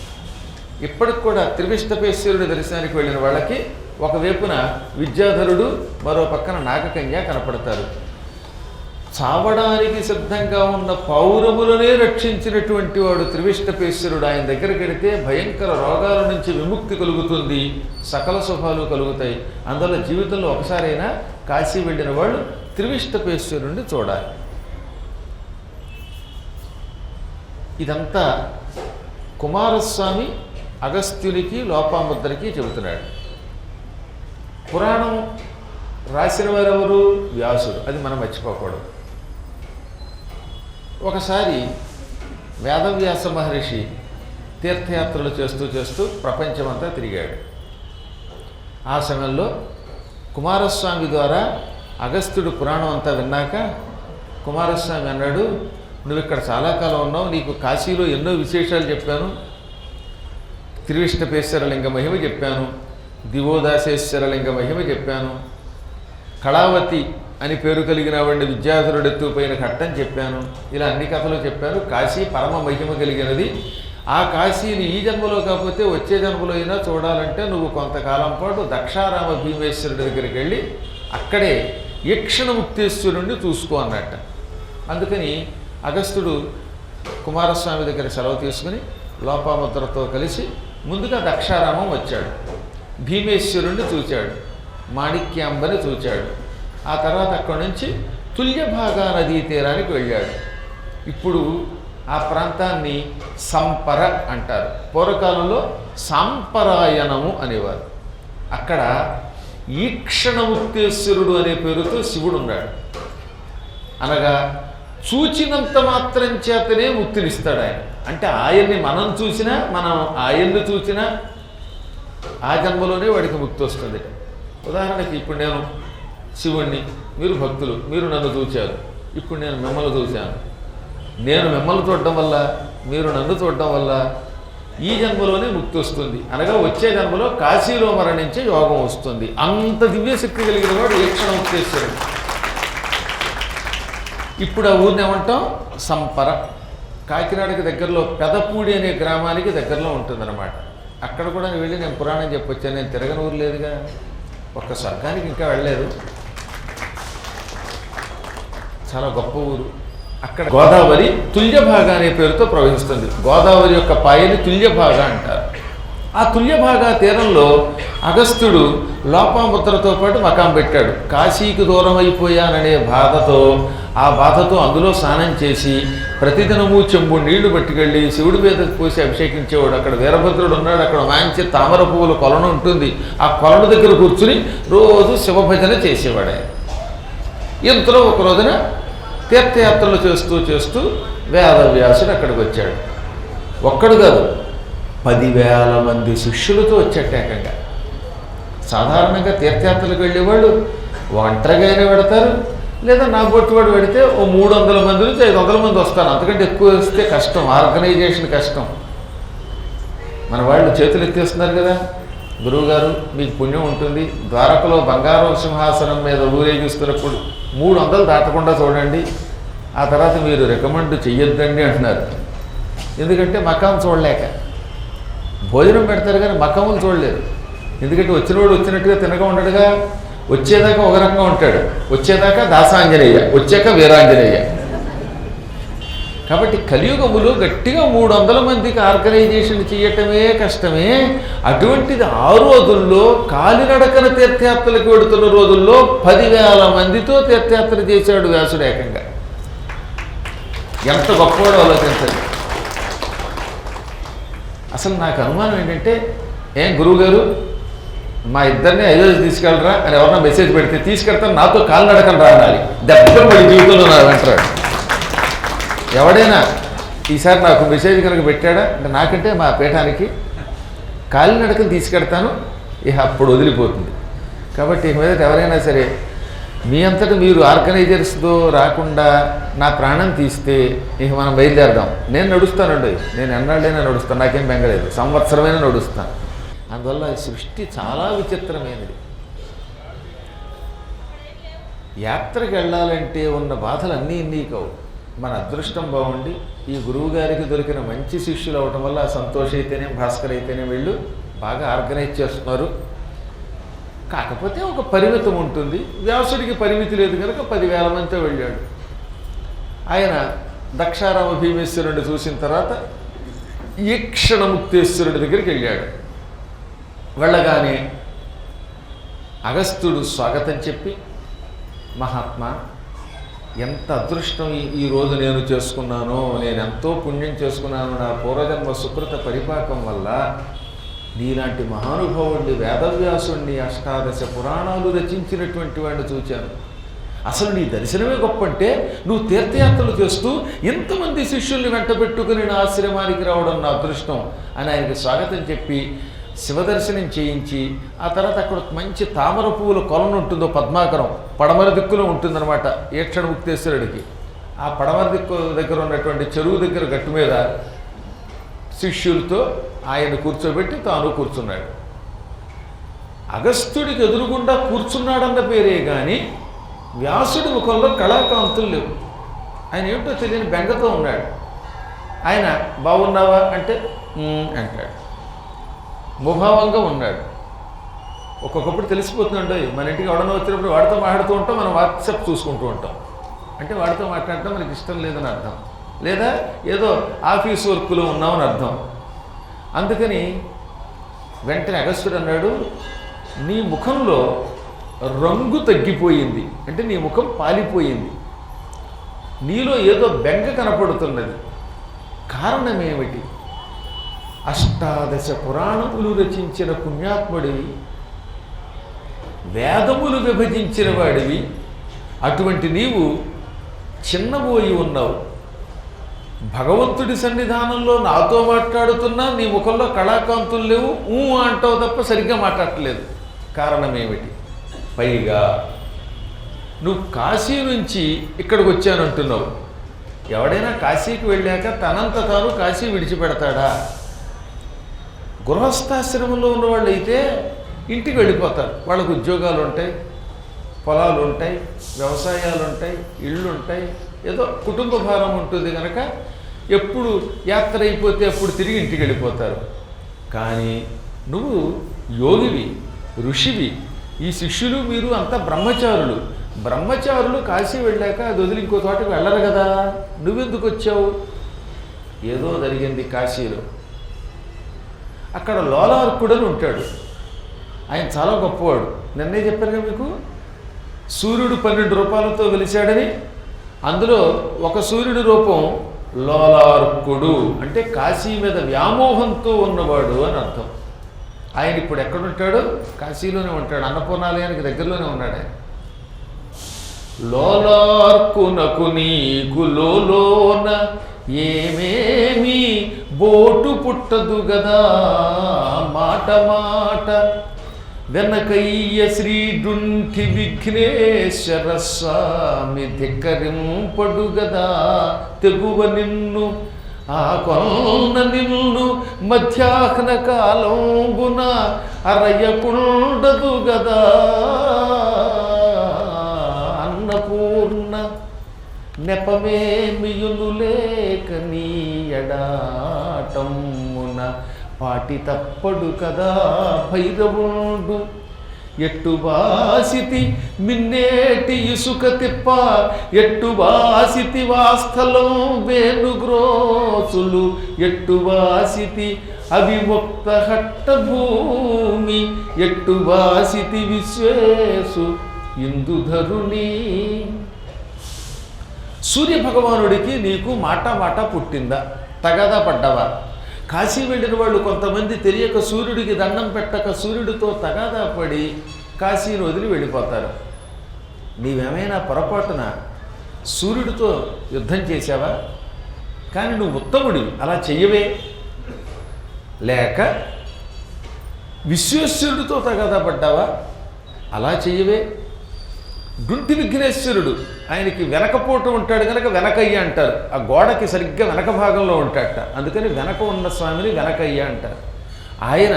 ఇప్పటికి కూడా త్రివిష్టపేశ్వరుడి దర్శనానికి వెళ్ళిన వాళ్ళకి ఒకవైపున విద్యాధరుడు, మరో పక్కన నాగకన్య కనపడతారు. చావడానికి సిద్ధంగా ఉన్న పౌరములనే రక్షించినటువంటి వాడు త్రివిష్టపేశ్వరుడు. ఆయన దగ్గరికి వెడితే భయంకర రోగాల నుంచి విముక్తి కలుగుతుంది, సకల శుభాలు కలుగుతాయి. అందువల్ల జీవితంలో ఒకసారైనా కాశీ వెళ్ళిన వాళ్ళు త్రివిష్టపేశ్వరుణ్ణి చూడాలి. ఇదంతా కుమారస్వామి అగస్త్యునికి లోపాముద్రకి చెబుతున్నాడు. పురాణం రాసిన వారెవరు? వ్యాసుడు. అది మనం మర్చిపోకూడదు. ఒకసారి వేదవ్యాస మహర్షి తీర్థయాత్రలు చేస్తూ చేస్తూ ప్రపంచమంతా తిరిగాడు. ఆ సమయంలో కుమారస్వామి ద్వారా అగస్త్యుడు పురాణం అంతా విన్నాక కుమారస్వామి అన్నాడు, నువ్వు ఇక్కడ చాలా కాలం ఉన్నావు, నీకు కాశీలో ఎన్నో విశేషాలు చెప్పాను. త్రివిష్టపేశ్వరలింగ మహిమ చెప్పాను, దివోదాసేశ్వరలింగ మహిమ చెప్పాను, కళావతి అని పేరు కలిగిన వాడిని విద్యాధరుడు ఎత్తుపోయిన ఘట్టం చెప్పాను. ఇలా అన్ని కథలు చెప్పాను. కాశీ పరమ మహిమ కలిగినది. ఆ కాశీని ఈ జన్మలో కాకపోతే వచ్చే జన్మలో అయినా చూడాలంటే నువ్వు కొంతకాలం పాటు దక్షారామ భీమేశ్వరుడి దగ్గరికి వెళ్ళి అక్కడే యక్షణముక్తేశ్వరుణ్ణి చూసుకో అన్నట్ట. అందుకని అగస్త్యుడు కుమారస్వామి దగ్గర సెలవు తీసుకుని లోపాముద్రతో కలిసి ముందుగా దక్షారామం వచ్చాడు. భీమేశ్వరుణ్ణి చూచాడు, మాణిక్యాంబని చూచాడు. ఆ తర్వాత అక్కడి నుంచి తుల్యభాగా నదీ తీరానికి వెళ్ళాడు. ఇప్పుడు ఆ ప్రాంతాన్ని సంపర అంటారు. పూర్వకాలంలో సాంపరాయణము అనేవారు. అక్కడ ఈక్షణముక్తేశ్వరుడు అనే పేరుతో శివుడు ఉన్నాడు. అనగా చూచినంత మాత్రం చేతనే ముక్తినిస్తాడు ఆయన. అంటే ఆయన్ని మనం చూసినా, మనం ఆయన్ని చూసినా ఆ జన్మలోనే వాడికి ముక్తి వస్తుంది. ఉదాహరణకి ఇప్పుడు నేను శివుణ్ణి, మీరు భక్తులు, మీరు నన్ను చూచారు. ఇప్పుడు నేను మిమ్మల్ని చూశాను. నేను మిమ్మల్ని చూడడం వల్ల, మీరు నన్ను చూడడం వల్ల ఈ జన్మలోనే ముక్తి వస్తుంది. అనగా వచ్చే జన్మలో కాశీలో మరణించే యోగం వస్తుంది. అంత దివ్యశక్తి కలిగిన వాడు ఈక్షణముక్తేశ్వరుడు. ఇప్పుడు ఆ ఊరిని ఏమంటాం? సంపర. కాకినాడకి దగ్గరలో పెదపూడి అనే గ్రామానికి దగ్గరలో ఉంటుందన్నమాట. అక్కడ కూడా నేను వెళ్ళి నేను పురాణం చెప్పొచ్చాను. నేను తిరగని ఊరు లేదుగా, ఒక్క స్వర్గానికి ఇంకా వెళ్ళలేదు. చాలా గొప్ప ఊరు. అక్కడ గోదావరి తుల్యభాగా అనే పేరుతో ప్రవహిస్తుంది. గోదావరి యొక్క పాయని తుల్యభాగా అంటారు. ఆ తుల్యభాగా తీరంలో అగస్త్యుడు లోపాముద్రతో పాటు మకాం పెట్టాడు. కాశీకి దూరం అయిపోయాననే బాధతో, ఆ బాధతో అందులో స్నానం చేసి ప్రతిదినము చెంబు నీళ్లు పట్టుకెళ్ళి శివుడి మీద పోసి అభిషేకించేవాడు. అక్కడ వీరభద్రుడు ఉన్నాడు. అక్కడ మంచి తామర పువ్వుల కొలను ఉంటుంది. ఆ కొలను దగ్గర కూర్చుని రోజు శివభజన చేసేవాడు ఆయన. ఇంతలో ఒక రోజున తీర్థయాత్రలు చేస్తూ చేస్తూ వేదవ్యాసుడు అక్కడికి వచ్చాడు. ఒక్కడు కాదు, 10,000 మంది శిష్యులతో వచ్చేటేకంగా. సాధారణంగా తీర్థయాత్రలకు వెళ్ళేవాళ్ళు ఒంటరిగానే పెడతారు, లేదా నా బొట్టువాడు పెడితే ఓ 300 మంది నుంచి 500 మంది వస్తారు. అంతకంటే ఎక్కువ వస్తే కష్టం, ఆర్గనైజేషన్ కష్టం. మన వాళ్ళు చేతులు ఎత్తేస్తున్నారు కదా, గురువుగారు మీకు పుణ్యం ఉంటుంది, ద్వారకలో బంగారం సింహాసనం మీద ఊరేగిస్తున్నప్పుడు 300 దాటకుండా చూడండి, ఆ తర్వాత మీరు రికమెండ్ చెయ్యొద్దండి అంటున్నారు. ఎందుకంటే మకాం చూడలేక. భోజనం పెడతారు కానీ మకాములు చూడలేరు. ఎందుకంటే వచ్చినవాడు వచ్చినట్టుగా తినగా ఉండడుగా. వచ్చేదాకా ఒక రకంగా ఉంటాడు, వచ్చేదాకా దాసాంజనేయ, వచ్చాక వీరాంజనేయ. కాబట్టి కలియుగములు గట్టిగా 300 మందికి ఆర్గనైజేషన్ చేయటమే కష్టమే. అటువంటిది ఆ రోజుల్లో కాలినడకన తీర్థయాత్రలకు వెడుతున్న రోజుల్లో 10,000 మందితో తీర్థయాత్ర చేశాడు వ్యాసుడు ఏకంగా. ఎంత గొప్పవాడో ఆలోచించండి. అసలు నాకు అనుమానం ఏంటంటే, ఏం గురువుగారు మా ఇద్దరిని అయోధ్య తీసుకెళ్ళరా అని ఎవరన్నా మెసేజ్ పెడితే తీసుకెళ్తాను, నాతో కాలినడకన రా అనాలి. దెబ్బ పడి జీవితంలో నా వెంటాడు. ఎవడైనా ఈసారి నాకు మెసేజ్ కనుక పెట్టాడా అంటే నాకంటే మా పీఠానికి కాలినడకను తీసుకెడతాను, ఇక అప్పుడు వదిలిపోతుంది. కాబట్టి ఇక మీద ఎవరైనా సరే మీ అంతటా మీరు ఆర్గనైజర్స్తో రాకుండా నా ప్రాణం తీస్తే ఇక మనం బయలుదేరదాం. నేను నడుస్తానండి, నేను ఎన్నాళ్ళైనా నడుస్తాను, నాకేం బెంగలేదు, సంవత్సరమైనా నడుస్తాను. అందువల్ల సృష్టి చాలా విచిత్రమైనది. యాత్రకు వెళ్ళాలంటే ఉన్న బాధలు అన్నీ ఇన్ని కావు. మన అదృష్టం బాగుండి ఈ గురువు గారికి దొరికిన మంచి శిష్యులు అవటం వల్ల సంతోష్ అయితేనే భాస్కర్ అయితేనే వీళ్ళు బాగా ఆర్గనైజ్ చేస్తున్నారు. కాకపోతే ఒక పరిమితం ఉంటుంది. వ్యాసుడికి పరిమితి లేదు కనుక 10,000 మందితో వెళ్ళాడు. ఆయన దక్షారామ భీమేశ్వరుడిని చూసిన తర్వాత ఈక్షణముక్తేశ్వరుడి దగ్గరికి వెళ్ళాడు. వెళ్ళగానే అగస్త్యుడు స్వాగతం చెప్పి, మహాత్మా, ఎంత అదృష్టం ఈరోజు నేను చేసుకున్నానో, నేను ఎంతో పుణ్యం చేసుకున్నాను, నా పూర్వజన్మ సుకృత పరిపాకం వల్ల నీలాంటి మహానుభావుడిని, వేదవ్యాసుడిని, 18 పురాణాలు రచించినటువంటి వాడిని చూచాను. అసలు నీ దర్శనమే గొప్ప. అంటే నువ్వు తీర్థయాత్రలు చేస్తూ ఎంతమంది శిష్యుల్ని వెంట పెట్టుకుని నా ఆశ్రమానికి రావడం నా అదృష్టం అని ఆయనకి స్వాగతం చెప్పి శివదర్శనం చేయించి, ఆ తర్వాత అక్కడ మంచి తామర పువ్వుల కొలను ఉంటుందో పద్మాకరం, పడమర దిక్కులో ఉంటుందన్నమాట ఈక్షణ ముక్తేశ్వరుడికి. ఆ పడమర దిక్కు దగ్గర ఉన్నటువంటి చెరువు దగ్గర గట్టు మీద శిష్యులతో ఆయన కూర్చోబెట్టి తాను కూర్చున్నాడు. అగస్త్యుడికి ఎదురుగుండా కూర్చున్నాడన్న పేరే కానీ వ్యాసుడి ముఖంలో కళాకాంతులు లేవు. ఆయన ఏమిటో తెలియని బెంగతో ఉన్నాడు. ఆయన బాగున్నావా అంటే అంటాడు. ముభావంగా ఉన్నాడు. ఒక్కొక్కప్పుడు తెలిసిపోతుందండి. మన ఇంటికి ఎవడన్నా వచ్చినప్పుడు వాడితో మాట్లాడుతూ ఉంటాం, మనం వాట్సాప్ చూసుకుంటూ ఉంటాం. అంటే వాడితో మాట్లాడటం మనకి ఇష్టం లేదని అర్థం, లేదా ఏదో ఆఫీస్ వర్క్లో ఉన్నామని అర్థం. అందుకని వెంటనే అగస్త్యుడు అన్నాడు, నీ ముఖంలో రంగు తగ్గిపోయింది, అంటే నీ ముఖం పాలిపోయింది, నీలో ఏదో బెంగ కనపడుతున్నది. కారణమేమిటి? 18 పురాణములు రచించిన పుణ్యాత్ముడివి, వేదములు విభజించిన వాడివి, అటువంటి నీవు చిన్నబోయి ఉన్నావు. భగవంతుడి సన్నిధానంలో నాతో మాట్లాడుతున్నా నీ ముఖంలో కళాకాంతులు లేవు, అంటావు తప్ప సరిగ్గా మాట్లాడట్లేదు. కారణమేమిటి? పైగా నువ్వు కాశీ నుంచి ఇక్కడికి వచ్చానంటున్నావు. ఎవడైనా కాశీకి వెళ్ళాక తనంత తాను కాశీ విడిచిపెడతాడా? గృహస్థాశ్రమంలో ఉన్నవాళ్ళు అయితే ఇంటికి వెళ్ళిపోతారు. వాళ్ళకు ఉద్యోగాలు ఉంటాయి, పొలాలు ఉంటాయి, వ్యవసాయాలు ఉంటాయి, ఇళ్ళు ఉంటాయి, ఏదో కుటుంబ భారం ఉంటుంది కనుక ఎప్పుడు యాత్ర అయిపోతే అప్పుడు తిరిగి ఇంటికి వెళ్ళిపోతారు. కానీ నువ్వు యోగివి, ఋషివి, ఈ శిష్యులు మీరు అంతా బ్రహ్మచారులు. బ్రహ్మచారులు కాశీ వెళ్ళాక అది వదిలి ఇంకో చోటకి వెళ్ళరు కదా. నువ్వెందుకు వచ్చావు? ఏదో జరిగింది కాశీలో. అక్కడ లోలార్కుడని ఉంటాడు. ఆయన చాలా గొప్పవాడు. నిన్నే చెప్పాను కదా మీకు, సూర్యుడు 12 రూపాలతో వెలిశాడని. అందులో ఒక సూర్యుడి రూపం లోలార్కుడు, అంటే కాశీ మీద వ్యామోహంతో ఉన్నవాడు అని అర్థం. ఆయన ఇప్పుడు ఎక్కడుంటాడు? కాశీలోనే ఉంటాడు. అన్నపూర్ణాలయానికి దగ్గరలోనే ఉన్నాడు ఆయన. లోలార్కునకు నీకు లోలోన ఏమేమి బోటు పుట్టదు గదా, మాట మాట వెనకయ్య శ్రీడుంఠి విఘ్నేశ్వర స్వామి ధిక్కరింపడు గదా, తెగువ నిన్ను ఆ కొన్న నిన్ను మధ్యాహ్న కాలంబున అరయకుండదు గదా, అన్నపూర్ణ నెపమేమియును లేక నీ ఎడాటమ్మున పాటి తప్పడు కదా భైరవుండు. ఎట్టు వాసితి మిన్నేటి ఇసుక తిప్ప, ఎట్టు వాసితి వాస్థలం వేణుగ్రోసులు, ఎట్టు వాసితి అవిముక్త హట్ట భూమి, ఎట్టు వాసితి విశ్వేసు ఇందుధరుని. సూర్యభగవానుడికి నీకు మాట పుట్టిందా? తగదా పడ్డవా? కాశీ వెళ్ళిన వాళ్ళు కొంతమంది తెలియక సూర్యుడికి దండం పెట్టక సూర్యుడితో తగాదా పడి కాశీని వదిలి వెళ్ళిపోతారు. నీవేమైనా పొరపాటున సూర్యుడితో యుద్ధం చేశావా? కానీ నువ్వు ఉత్తముడివి, అలా చెయ్యవే. లేక విశ్వేశ్వరుడితో తగాదా పడ్డావా? అలా చెయ్యవే. డుంటి విఘ్నేశ్వరుడు, ఆయనకి వెనకపోటు ఉంటాడు కనుక వెనకయ్య అంటారు. ఆ గోడకి సరిగ్గా వెనక భాగంలో ఉంటాడట, అందుకని వెనక ఉన్న స్వామిని వెనకయ్య అంటారు. ఆయన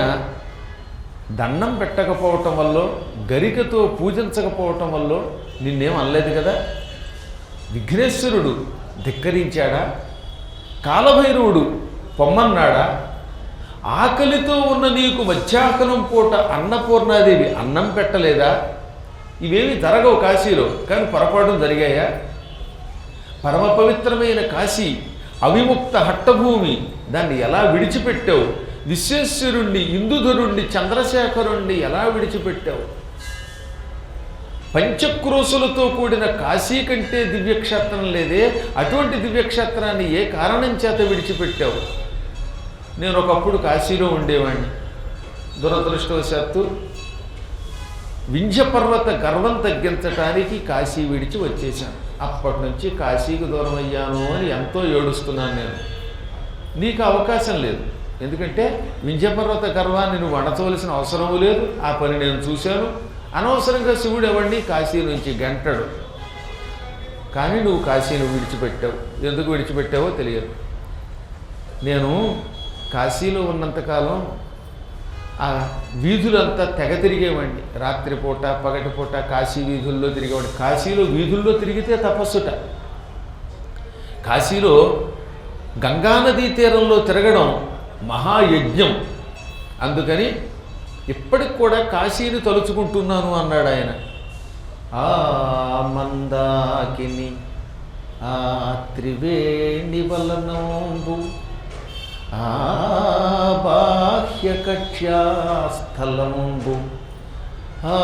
దండం పెట్టకపోవటం వల్ల, గరికతో పూజించకపోవటం వల్ల నిన్నేం అనలేదు కదా. విఘ్నేశ్వరుడు ధిక్కరించాడా? కాలభైరవుడు పొమ్మన్నాడా? ఆకలితో ఉన్న నీకు మధ్యాహ్నం పూట అన్నపూర్ణాదేవి అన్నం పెట్టలేదా? ఇవేమి జరగవు కాశీలో, కానీ పొరపాటు జరిగాయా? పరమ పవిత్రమైన కాశీ, అవిముక్త హట్టభూమి, దాన్ని ఎలా విడిచిపెట్టావు? విశ్వేశ్వరుణ్ణి, ఇందుధరుణ్ణి, చంద్రశేఖరుణ్ణి ఎలా విడిచిపెట్టావు? పంచక్రోశులతో కూడిన కాశీ కంటే దివ్యక్షేత్రం లేదే, అటువంటి దివ్యక్షేత్రాన్ని ఏ కారణం చేత విడిచిపెట్టావు? నేను ఒకప్పుడు కాశీలో ఉండేవాడిని. దురదృష్టవశాత్తు వింధ్యపర్వత గర్వం తగ్గించటానికి కాశీ విడిచి వచ్చేశాను. అప్పటి నుంచి కాశీకి దూరం అయ్యాను అని ఎంతో ఏడుస్తున్నాను నేను. నీకు అవకాశం లేదు, ఎందుకంటే వింధ్యపర్వత గర్వాన్ని నువ్వు అణచవలసిన అవసరము లేదు. ఆ పని నేను చూశాను. అనవసరంగా శివుడు ఎవరిని కాశీ నుంచి గంటడు. కానీ నువ్వు కాశీని విడిచిపెట్టావు. ఎందుకు విడిచిపెట్టావో తెలియదు. నేను కాశీలో ఉన్నంతకాలం ఆ వీధులంతా తెగ తిరిగేవాడిని. రాత్రిపూట పగటిపూట కాశీ వీధుల్లో తిరిగేవాడిని. కాశీలో వీధుల్లో తిరిగితే తపస్సుట. కాశీలో గంగానదీ తీరంలో తిరగడం మహాయజ్ఞం. అందుకని ఇప్పటికి కూడా కాశీని తలుచుకుంటున్నాను అన్నాడు ఆయన. ఆ మందాకిని ఆ త్రివేణి వలనంబు ఆ బాహ్యకక్ష్యాస్థలంబు ఆ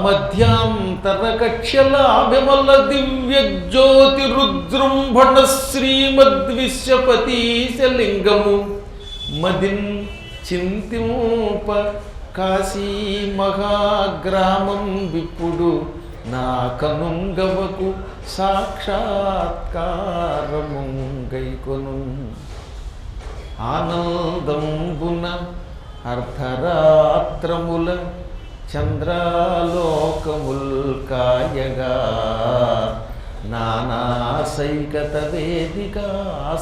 మధ్యాంతర కక్ష్యలాభిమల దివ్య జ్యోతి రుద్రుంభణ శ్రీమద్విశ్వపతీశలింగము మదిన్ చింతింప కాశీ మహాగ్రామం విప్పుడు నా కనుంగవకు సాక్షాత్కారముంగైకొను ఆనందంబున అర్ధరాత్రముల చంద్రాలోకముల్ కాయగా నానాసైకత వేదికా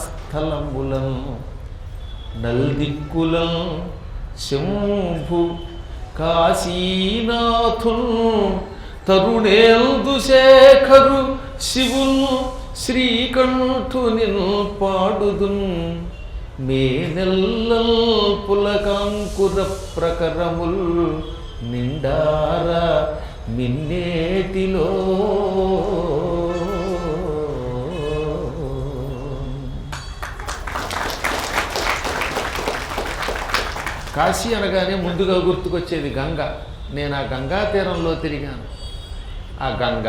స్థలములం నల్దిక్కులం శంభు కాశీనాథున్ తరుణేందు శేఖరు శివుల్ శ్రీకంఠునిల్ పాడుదున్ మే నెల్లల్ పులకాంకుర ప్రకరముల్ నిండార మిన్నేటిలో కాశీ అనగానే ముందుగా గుర్తుకొచ్చేది గంగ. నేను ఆ గంగా తీరంలో తిరిగాను. ఆ గంగ,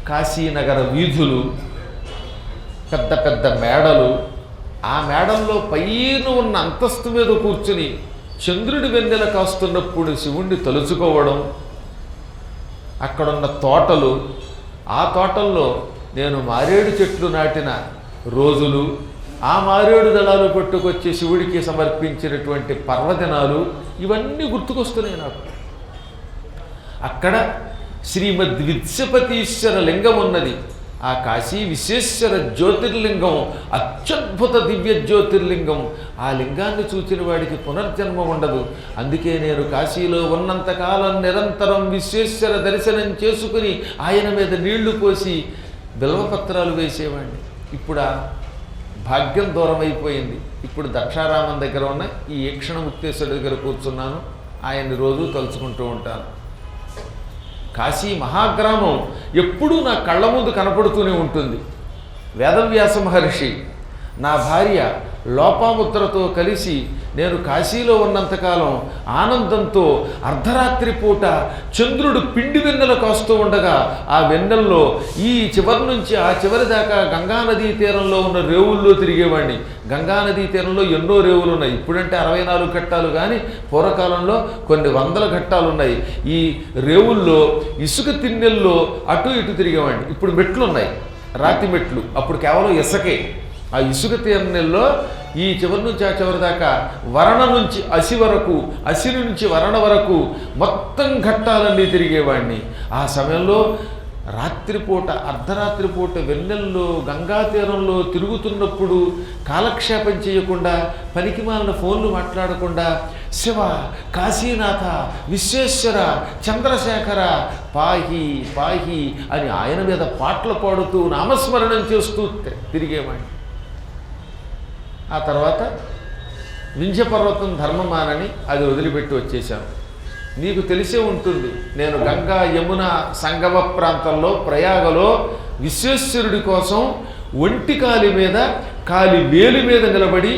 కాశీనగర వీధులు, పెద్ద పెద్ద మేడలు, ఆ మేడల్లో పైన ఉన్న అంతస్తు మీద కూర్చుని చంద్రుడి వెన్నెల కాస్తున్నప్పుడు శివుణ్ణి తలుచుకోవడం, అక్కడున్న తోటలు, ఆ తోటల్లో నేను మారేడు చెట్లు నాటిన రోజులు, ఆ మారేడు దళాలు పట్టుకొచ్చి శివుడికి సమర్పించినటువంటి పర్వదినాలు, ఇవన్నీ గుర్తుకొస్తున్నాయి నాకు. అక్కడ శ్రీమద్విశ్వపతీశ్వర లింగం ఉన్నది. ఆ కాశీ విశ్వేశ్వర జ్యోతిర్లింగం అత్యద్భుత దివ్య జ్యోతిర్లింగం. ఆ లింగాన్ని చూచిన వాడికి పునర్జన్మ ఉండదు. అందుకే నేను కాశీలో ఉన్నంతకాలం నిరంతరం విశ్వేశ్వర దర్శనం చేసుకుని ఆయన మీద నీళ్లు పోసి బిల్వపత్రాలు వేసేవాడిని. ఇప్పుడు ఆ భాగ్యం దూరం అయిపోయింది. ఇప్పుడు దక్షారామం దగ్గర ఉన్న ఈ ఈక్షణముక్తేశ్వరుడి దగ్గర కూర్చున్నాను. ఆయన్ని రోజు తలుచుకుంటూ ఉంటాను. కాశీ మహాగ్రామం ఎప్పుడూ నా కళ్ళ ముందు కనపడుతూనే ఉంటుంది. వేదవ్యాస మహర్షి నా భార్య లోపాముద్రతో కలిసి నేను కాశీలో ఉన్నంతకాలం ఆనందంతో అర్ధరాత్రి పూట చంద్రుడు పిండి వెన్నెల కాస్తూ ఉండగా ఆ వెన్నెల్లో ఈ చివరి నుంచి ఆ చివరి దాకా గంగానదీ తీరంలో ఉన్న రేవుల్లో తిరిగేవాడిని. గంగానదీ తీరంలో ఎన్నో రేవులు ఉన్నాయి. ఇప్పుడంటే 64 ఘట్టాలు, కానీ పూర్వకాలంలో కొన్ని వందల ఘట్టాలు ఉన్నాయి. ఈ రేవుల్లో ఇసుక తిన్నెల్లో అటు ఇటు తిరిగేవాడిని. ఇప్పుడు మెట్లు ఉన్నాయి, రాతి మెట్లు. అప్పుడు కేవలం ఇసుకే. ఆ ఇసుక తిన్నెల్లో ఈ చివరి నుంచి ఆ చివరి దాకా వరణ నుంచి అసి వరకు, అసి నుంచి వరణ వరకు మొత్తం ఘట్టాలన్నీ తిరిగేవాడిని. ఆ సమయంలో రాత్రిపూట, అర్ధరాత్రి పూట వెన్నెల్లో గంగా తీరంలో తిరుగుతున్నప్పుడు కాలక్షేపం చేయకుండా, పనికిమాలిన ఫోన్లు మాట్లాడకుండా శివ, కాశీనాథ, విశ్వేశ్వర, చంద్రశేఖర, పాహి పాహి అని ఆయన మీద పాటలు పాడుతూ నామస్మరణం చేస్తూ తిరిగేవాడిని. ఆ తర్వాత వింధ్యపర్వతం ధర్మమానని అది వదిలిపెట్టి వచ్చేశాను. నీకు తెలిసే ఉంటుంది, నేను గంగా యమున సంగమ ప్రాంతంలో ప్రయాగలో విశ్వేశ్వరుడి కోసం ఒంటి కాలి మీద కాలి వేలు మీద నిలబడి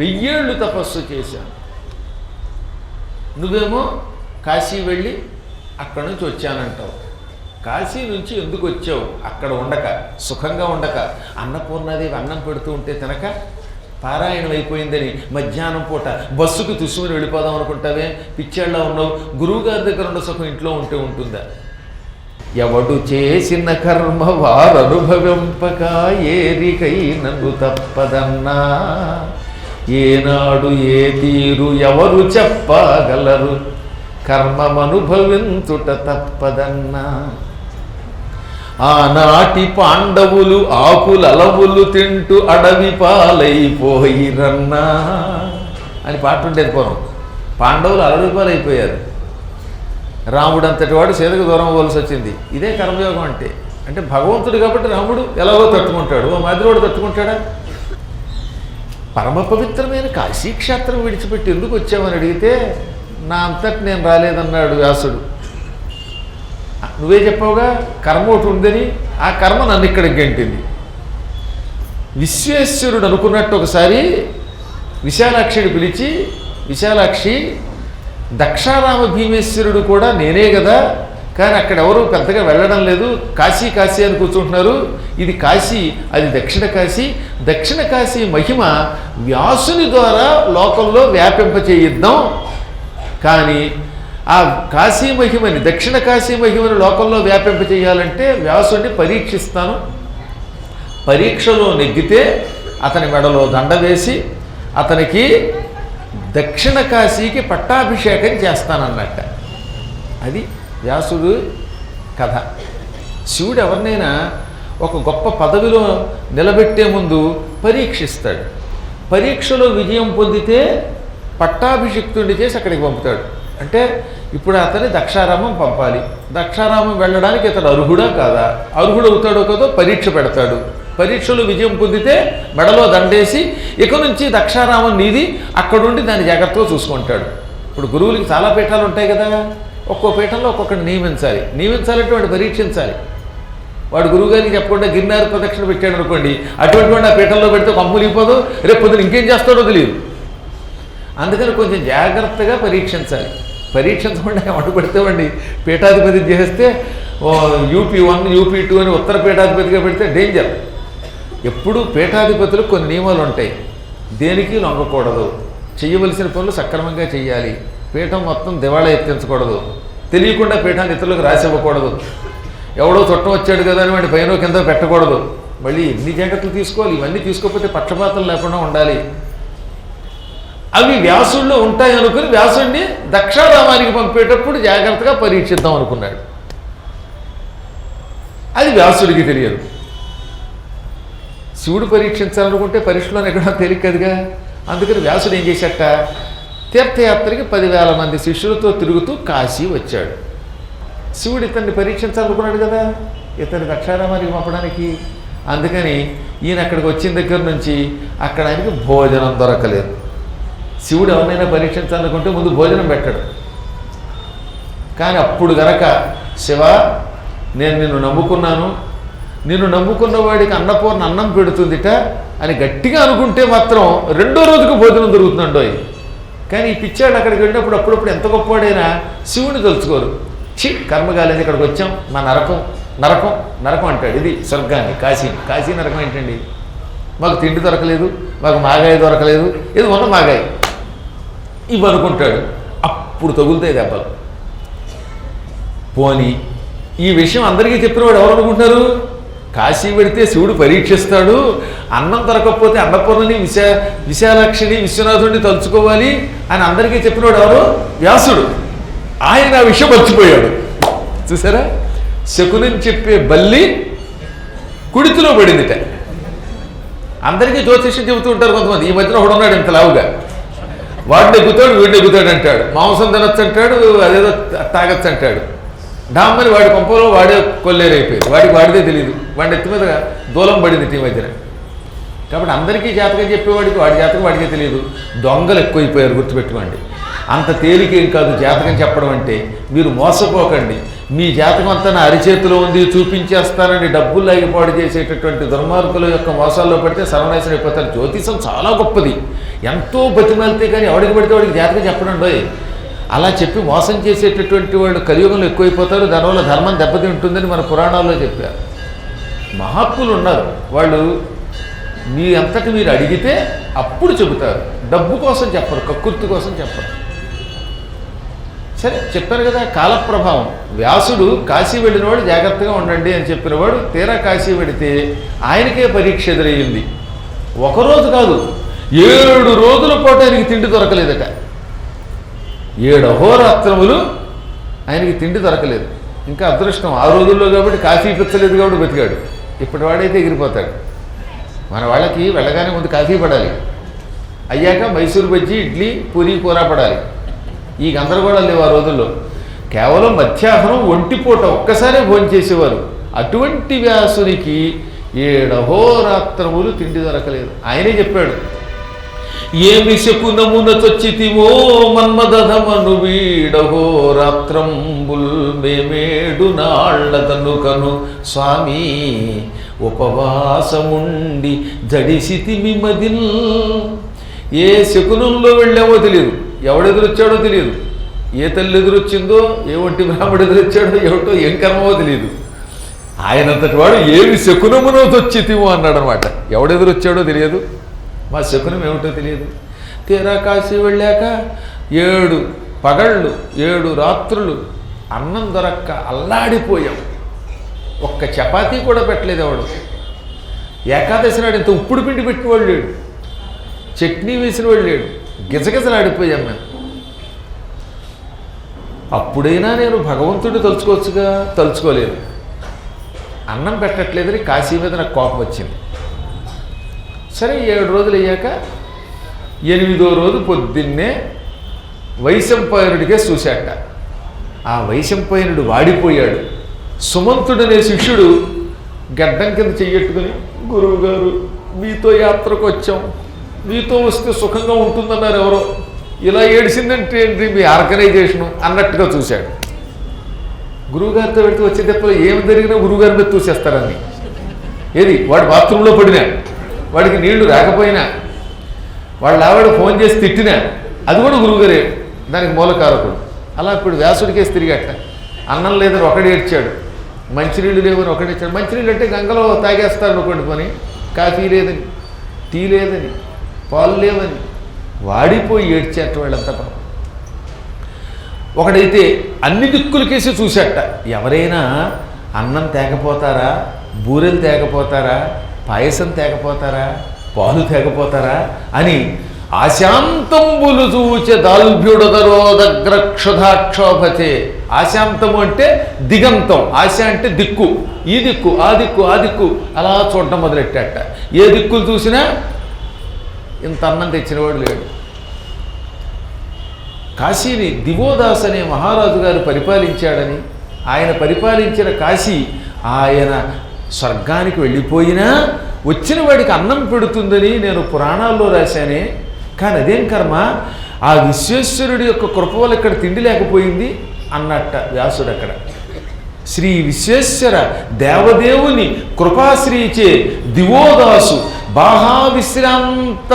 1000 ఏళ్ళు తపస్సు చేశాను. నువ్వేమో కాశీ వెళ్ళి అక్కడి నుంచి వచ్చానంటావు. కాశీ నుంచి ఎందుకు వచ్చావు? అక్కడ ఉండక, సుఖంగా ఉండక, అన్నపూర్ణాదేవి అన్నం పెడుతూ ఉంటే తినక, పారాయణం అయిపోయిందని మధ్యాహ్నం పూట బస్సుకు తుసుకుని వెళ్ళిపోదాం అనుకుంటావే, పిచ్చేళ్ళ ఉన్నావు. గురువుగారి దగ్గర ఉన్న సుఖం ఇంట్లో ఉంటే ఉంటుందా? ఎవడు చేసిన కర్మ వారనుభవింపక ఏరికై నన్ను తప్పదన్నా, ఏనాడు ఏ తీరు ఎవరు చెప్పగలరు, కర్మమనుభవించుట తప్పదన్నా. ఆనాటి పాండవులు ఆకులలవులు తింటూ అడవి పాలైపోయిరన్నా అని పాట ఉండేది పూర్వం. పాండవులు అడవి పాలైపోయారు. రాముడు అంతటి వాడు సీతకు దూరం అవ్వాల్సి వచ్చింది. ఇదే కర్మయోగం అంటే. అంటే భగవంతుడు కాబట్టి రాముడు ఎలాగో తట్టుకుంటాడు, ఓ మాదిరివాడు తట్టుకుంటాడా? పరమ పవిత్రమైన కాశీక్షేత్రం విడిచిపెట్టి ఎందుకు వచ్చామని అడిగితే, నా అంతటి నేను రాలేదన్నాడు వ్యాసుడు. నువ్వే చెప్పావుగా కర్మ ఒకటి ఉందని, ఆ కర్మ నన్ను ఇక్కడికి గంటింది. విశ్వేశ్వరుడు అనుకున్నట్టు ఒకసారి విశాలాక్షిని పిలిచి, విశాలాక్షి, దక్షారామ భీమేశ్వరుడు కూడా నేనే కదా, కానీ అక్కడ ఎవరు పెద్దగా వెళ్ళడం లేదు, కాశీ కాశీ అని కూర్చుంటున్నారు. ఇది కాశీ, అది దక్షిణ కాశీ. దక్షిణ కాశీ మహిమ వ్యాసుని ద్వారా లోకంలో వ్యాపింపచేయిద్దాం. కానీ ఆ కాశీ మహిమని, దక్షిణ కాశీ మహిమని లోకంలో వ్యాపింపచేయాలంటే వ్యాసుడిని పరీక్షిస్తాను. పరీక్షలో నెగ్గితే అతని మెడలో దండ వేసి అతనికి దక్షిణ కాశీకి పట్టాభిషేకం చేస్తానన్నట్ట. అది వ్యాసుడు కథ. శివుడు ఎవరినైనా ఒక గొప్ప పదవిలో నిలబెట్టే ముందు పరీక్షిస్తాడు. పరీక్షలో విజయం పొందితే పట్టాభిషిక్తుడిని చేసి అక్కడికి పంపుతాడు. అంటే ఇప్పుడు అతని దక్షారామం పంపాలి. దక్షారామం వెళ్ళడానికి ఇతడు అర్హుడా కాదా, అర్హుడు అవుతాడో కదో పరీక్ష పెడతాడు. పరీక్షలో విజయం పొందితే మెడలో దండేసి ఇక నుంచి దక్షారామం నీది, అక్కడుండి దాన్ని జాగ్రత్తగా చూసుకుంటాడు. ఇప్పుడు గురువులకి చాలా పీఠాలు ఉంటాయి కదా, ఒక్కో పీఠంలో ఒక్కొక్కటి నియమించాలంటే వాడు పరీక్షించాలి. వాడు గురువుగారికి చెప్పకుండా గిరినారు ప్రదక్షిణ పెట్టాడు అనుకోండి, అటువంటి వాడు ఆ పీఠంలో పెడితే కమ్ములిపోదు, రేపు పొద్దున ఇంకేం చేస్తాడో తెలియదు. అందుకని కొంచెం జాగ్రత్తగా పరీక్షించాలి. పరీక్షించకుండా అడ్డు పెడితేవండి పీఠాధిపతి చేస్తే UP1 UP2 అని ఉత్తర పీఠాధిపతిగా పెడితే డేంజర్. ఎప్పుడూ పీఠాధిపతులకు కొన్ని నియమాలు ఉంటాయి. దేనికి లొంగకూడదు, చేయవలసిన పనులు సక్రమంగా చేయాలి, పీఠం మొత్తం దివాళా ఎత్తించకూడదు, తెలియకుండా పీఠాన్ని ఇతరులకు రాసివ్వకూడదు, ఎవడో చుట్టం వచ్చాడు కదా అని వాడి పైన కింద పెట్టకూడదు. మళ్ళీ ఎన్ని జాగ్రత్తలు తీసుకోవాలి. ఇవన్నీ తీసుకోకపోతే పక్షపాతం లేకుండా ఉండాలి. అవి వ్యాసుల్లో ఉంటాయి అనుకుని వ్యాసుడిని దక్షారామానికి పంపేటప్పుడు జాగ్రత్తగా పరీక్షిద్దాం అనుకున్నాడు. అది వ్యాసుడికి తెలియదు. శివుడు పరీక్షించాలనుకుంటే పరీక్షలో ఎక్కడా తేలికదుగా. అందుకని వ్యాసుడు ఏం చేశాట, తీర్థయాత్రకి 10,000 మంది శిష్యులతో తిరుగుతూ కాశీ వచ్చాడు. శివుడు ఇతన్ని పరీక్షించాలనుకున్నాడు కదా, ఇతన్ని దక్షారామానికి పంపడానికి. అందుకని ఈయన అక్కడికి వచ్చిన దగ్గర నుంచి అక్కడ ఆయనకి భోజనం దొరకలేదు. శివుడు ఎవరినైనా పరీక్షించాలనుకుంటే ముందు భోజనం పెట్టాడు. కానీ అప్పుడు గనక శివ, నేను నిన్ను నమ్ముకున్నాను, నిన్ను నమ్ముకున్న వాడికి అన్నపూర్ణ అన్నం పెడుతుందిట అని గట్టిగా అనుకుంటే మాత్రం 2వ రోజుకు భోజనం దొరుకుతుందండోయ్. కానీ ఈ పిచ్చాడు అక్కడికి వెళ్ళినప్పుడు అప్పుడప్పుడు ఎంత గొప్పవాడైనా శివుని తలుచుకోరు. కర్మగాలేదు, ఇక్కడికి వచ్చాం, మా నరకం నరకం నరకం అంటాడు. ఇది స్వర్గాన్ని, కాశీ నరకం ఏంటండి? మాకు తిండి దొరకలేదు, మాకు మాగాయ దొరకలేదు, ఇది ఉన్న మాగాయ ఇవి అనుకుంటాడు. అప్పుడు తగులుతాయి దెబ్బలు. పోనీ ఈ విషయం అందరికీ చెప్పినవాడు ఎవరు అనుకుంటున్నారు? కాశీ పెడితే శివుడు పరీక్షిస్తాడు, అన్నం దొరకకపోతే అన్నపూర్ణని విశాలాక్షిని విశ్వనాథుడిని తలుచుకోవాలి అని అందరికీ చెప్పినవాడు ఎవరు? వ్యాసుడు. ఆయన ఆ విషయం మర్చిపోయాడు. చూసారా, శకుని చెప్పే బల్లి కుడితిలో పడిందిట. అందరికీ జ్యోతిష్యం చెబుతూ ఉంటారు కొంతమంది. ఈ మధ్యన ఒకడు ఉన్నాడు ఇంత లావుగా, వాడిని ఎగ్గుతాడు వీడిని ఎగ్గుతాడు అంటాడు, మాంసం తినొచ్చు అంటాడు, అదేదో తాగొచ్చు అంటాడు. డామ్మని వాడి కొంపలో వాడే కొల్లేరైపోయాడు, వాడిదే తెలియదు, వాడి ఎత్తి మీద దూలం పడింది ఈ మధ్యన. కాబట్టి అందరికీ జాతకం చెప్పేవాడికి వాడి జాతకం వాడికే తెలియదు. దొంగలు ఎక్కువైపోయారు, గుర్తుపెట్టుకోండి. అంత తేలికేం కాదు జాతకం చెప్పడం అంటే. మీరు మోసపోకండి. మీ జాతకం అంతా నా అరిచేతిలో ఉంది చూపించేస్తానని డబ్బులు లాగిపాడు చేసేటటువంటి దుర్మార్గుల యొక్క మోసాల్లో పడితే సర్వనాశనం అయిపోతారు. జ్యోతిషం చాలా గొప్పది, ఎంతో బతిమాలితే కానీ ఎవడికి పడితే వాడికి జాతకం చెప్పడం ఉండదు. అలా చెప్పి మోసం చేసేటటువంటి వాళ్ళు కలియుగంలో ఎక్కువైపోతారు. దానివల్ల ధర్మం దెబ్బతింటుందని మన పురాణాల్లో చెప్పారు. మహాత్ములు ఉన్నారు, వాళ్ళు మీ అంతటి మీరు అడిగితే అప్పుడు చెబుతారు, డబ్బు కోసం చెప్పరు, కక్కుర్తి కోసం చెప్పరు. సరే చెప్పారు కదా, కాలప్రభావం. వ్యాసుడు కాశీ వెళ్ళినవాడు జాగ్రత్తగా ఉండండి అని చెప్పినవాడు తీరా కాశీ వెడితే ఆయనకే పరీక్ష ఎదురయ్యింది. ఒకరోజు కాదు, 7 రోజుల పాటు ఆయనకి తిండి దొరకలేదట. 7 అహోరాత్రములు ఆయనకి తిండి దొరకలేదు. ఇంకా అదృష్టం ఆ రోజుల్లో కాబట్టి కాఫీ పిచ్చలేదు కాబట్టి బతికాడు. ఇప్పటి వాడైతే ఎగిరిపోతాడు. మన వాళ్ళకి వెళ్ళగానే ముందు కాఫీ పడాలి, అయ్యాక మైసూరు బజ్జీ, ఇడ్లీ, పూరీ, కూర పడాలి. ఈ గందరగోళాలు లేవు ఆ రోజుల్లో. కేవలం మధ్యాహ్నం ఒంటిపూట ఒక్కసారే భోజనం చేసేవారు. అటువంటి వ్యాసునికి 7 అహోరాత్రములు తిండి దొరకలేదు. ఆయనే చెప్పాడు, ఏమి శకునమున చొచ్చితివో మన్మదధమను వీడహోరాత్రంబుల్ మేమేడు నాళ్లదనుకను స్వామి ఉపవాసముండి జడిసితిమి మదిల్. ఏ శకునంలో వెళ్ళామో తెలియదు, ఎవడెదురొచ్చాడో తెలియదు, ఏ తల్లి ఎదురొచ్చిందో, ఏ ఒంటి బ్రాహ్మడు ఎదురొచ్చాడో, ఏమిటో ఏం కర్మమో తెలియదు. ఆయనంతటి వాడు ఏమి శకునమునో తొచ్చితివో అన్నాడు అనమాట. ఎవడెదురొచ్చాడో తెలియదు, మా శకునం ఏమిటో తెలియదు. తీరా కాశీ వెళ్ళాక 7 పగళ్ళు 7 రాత్రులు అన్నం దొరక్క అల్లాడిపోయాం. ఒక్క చపాతీ కూడా పెట్టలేదు ఎవడు. ఏకాదశి నాడు ఇంత ఉప్పుడు పిండి పెట్టినవాడు లేడు, చట్నీ వేసినవాడు లేడు. గిజగిజలాడిపోయాం మేము. అప్పుడైనా నేను భగవంతుడు తలుచుకోవచ్చుగా, తలుచుకోలేదు. అన్నం పెట్టట్లేదని కాశీ మీద నాకు కోపం వచ్చింది. సరే 7 రోజులు అయ్యాక 8వ రోజు పొద్దున్నే వైశంపాయనుడికే చూశాట. ఆ వైశంపాయనుడు వాడిపోయాడు. సుమంతుడనే శిష్యుడు గడ్డం కింద చెయ్యట్టుకుని, గురువుగారు మీతో యాత్రకు వచ్చాం, మీతో వస్తే సుఖంగా ఉంటుందన్నారు ఎవరో, ఇలా ఏడిసిందంటే ఏంటి మీ ఆర్గనైజేషను అన్నట్టుగా చూశాడు. గురువుగారితో పెడితే వచ్చే దెబ్బలు ఏమి జరిగినా గురువుగారి మీద చూసేస్తారని. ఏది వాడు బాత్రూంలో పడినా, వాడికి నీళ్లు రాకపోయినా, వాళ్ళ ఆవిడ ఫోన్ చేసి తిట్టినా అది కూడా గురువుగారే దానికి మూలకారకుడు. అలా ఇప్పుడు వ్యాసుడికేసి తిరిగట్ట. అన్నం లేదని ఒకడు ఏడ్చాడు, మంచినీళ్ళు లేవని ఒకటి ఇచ్చాడు. మంచినీళ్ళు అంటే గంగలో తాగేస్తాడు అనుకోండి పని. కాఫీ లేదని, టీ లేదని, పాలు లేవని వాడిపోయి ఏడ్చేట వాళ్ళంతా. ఒకడైతే అన్ని దిక్కులకేసి చూసేట. ఎవరైనా అన్నం తేకపోతారా, బూరెలు తేకపోతారా, పాయసం తేకపోతారా, పాలు తేకపోతారా అని ఆశాంతంబులు చూచే దాల్భ్యుడదరోదగ్రక్షుధాక్షోభతే. ఆశాంతము అంటే దిగంతం, ఆశ అంటే దిక్కు, ఈ దిక్కు ఆ దిక్కు ఆ దిక్కు అలా చూడటం మొదలెట్టాట. ఏ దిక్కులు చూసినా ఇంత అన్నం తెచ్చినవాడు లేడు. కాశీని దివోదాస్ అనే మహారాజు గారు పరిపాలించాడని, ఆయన పరిపాలించిన కాశీ ఆయన స్వర్గానికి వెళ్ళిపోయినా వచ్చిన వాడికి అన్నం పెడుతుందని నేను పురాణాల్లో రాశానే. కానీ అదేం కర్మ, ఆ విశ్వేశ్వరుడి యొక్క కృప వల్ల ఇక్కడ తిండి లేకపోయింది అన్నట్ట వ్యాసుడు. అక్కడ శ్రీ విశ్వేశ్వర దేవదేవుని కృపాశ్రీచే దివోదాసు బాహావిశ్రాంత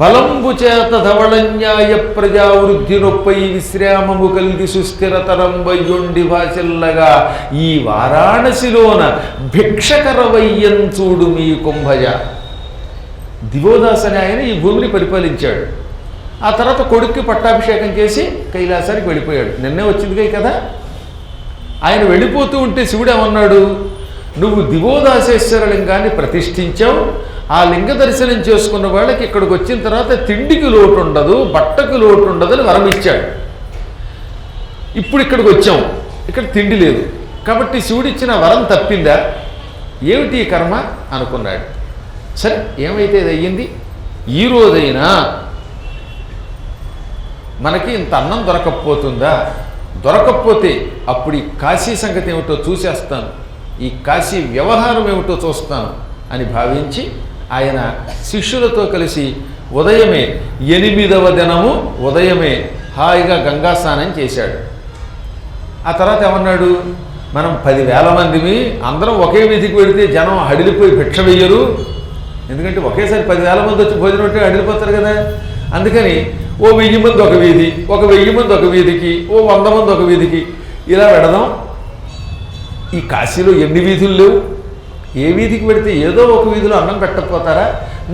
బలంబు చేత ధవళన్యాయ ప్రజావృద్ధి నొప్పై విశ్రామము కలిగి సుస్థిరతరంబయ్యుండి భాషల్లగా ఈ వారాణసిలోన భిక్షకరవయ్యంచూడు మీ కుంభజ. దివోదాస్ అని ఆయన ఈ భూమిని పరిపాలించాడు. ఆ తర్వాత కొడుక్కి పట్టాభిషేకం చేసి కైలాసానికి వెళ్ళిపోయాడు. నిన్నే వచ్చిందిగా కదా. ఆయన వెళ్ళిపోతూ ఉంటే శివుడు ఏమన్నాడు, నువ్వు దివోదాసేశ్వర లింగాన్ని ప్రతిష్ఠించావు, ఆ లింగ దర్శనం చేసుకున్న వాళ్ళకి ఇక్కడికి వచ్చిన తర్వాత తిండికి లోటు ఉండదు, బట్టకు లోటు ఉండదని వరం ఇచ్చాడు. ఇప్పుడు ఇక్కడికి వచ్చాం, ఇక్కడ తిండి లేదు కాబట్టి శివుడు ఇచ్చిన వరం తప్పిందా, ఏమిటి ఈ కర్మ అనుకున్నాడు. సరే ఏమైతే ఇది అయ్యింది. ఈ రోజైనా మనకి ఇంత అన్నం దొరకకపోతుందా? దొరకకపోతే అప్పుడు ఈ కాశీ సంగతి ఏమిటో చూసేస్తాను, ఈ కాశీ వ్యవహారం ఏమిటో చూస్తాను అని భావించి ఆయన శిష్యులతో కలిసి ఉదయమే 8వ దినము ఉదయమే హాయిగా గంగా స్నానం చేశాడు. ఆ తర్వాత ఏమన్నాడు, మనం 10,000 మందిమి అందరం ఒకే వీధికి వెడితే జనం హడిలిపోయి భిక్ష వెయ్యరు, ఎందుకంటే ఒకేసారి 10,000 మంది వచ్చి భోజనం ఉంటే హడిలిపోతారు కదా. అందుకని ఓ 1000 మంది ఒక వీధి, ఒక 1000 మంది ఒక వీధికి, ఓ 100 మంది ఒక వీధికి, ఇలా పెడదాం. ఈ కాశీలో ఎన్ని వీధులు లేవు, ఏ వీధికి పెడితే ఏదో ఒక వీధిలో అన్నం పెట్టకపోతారా,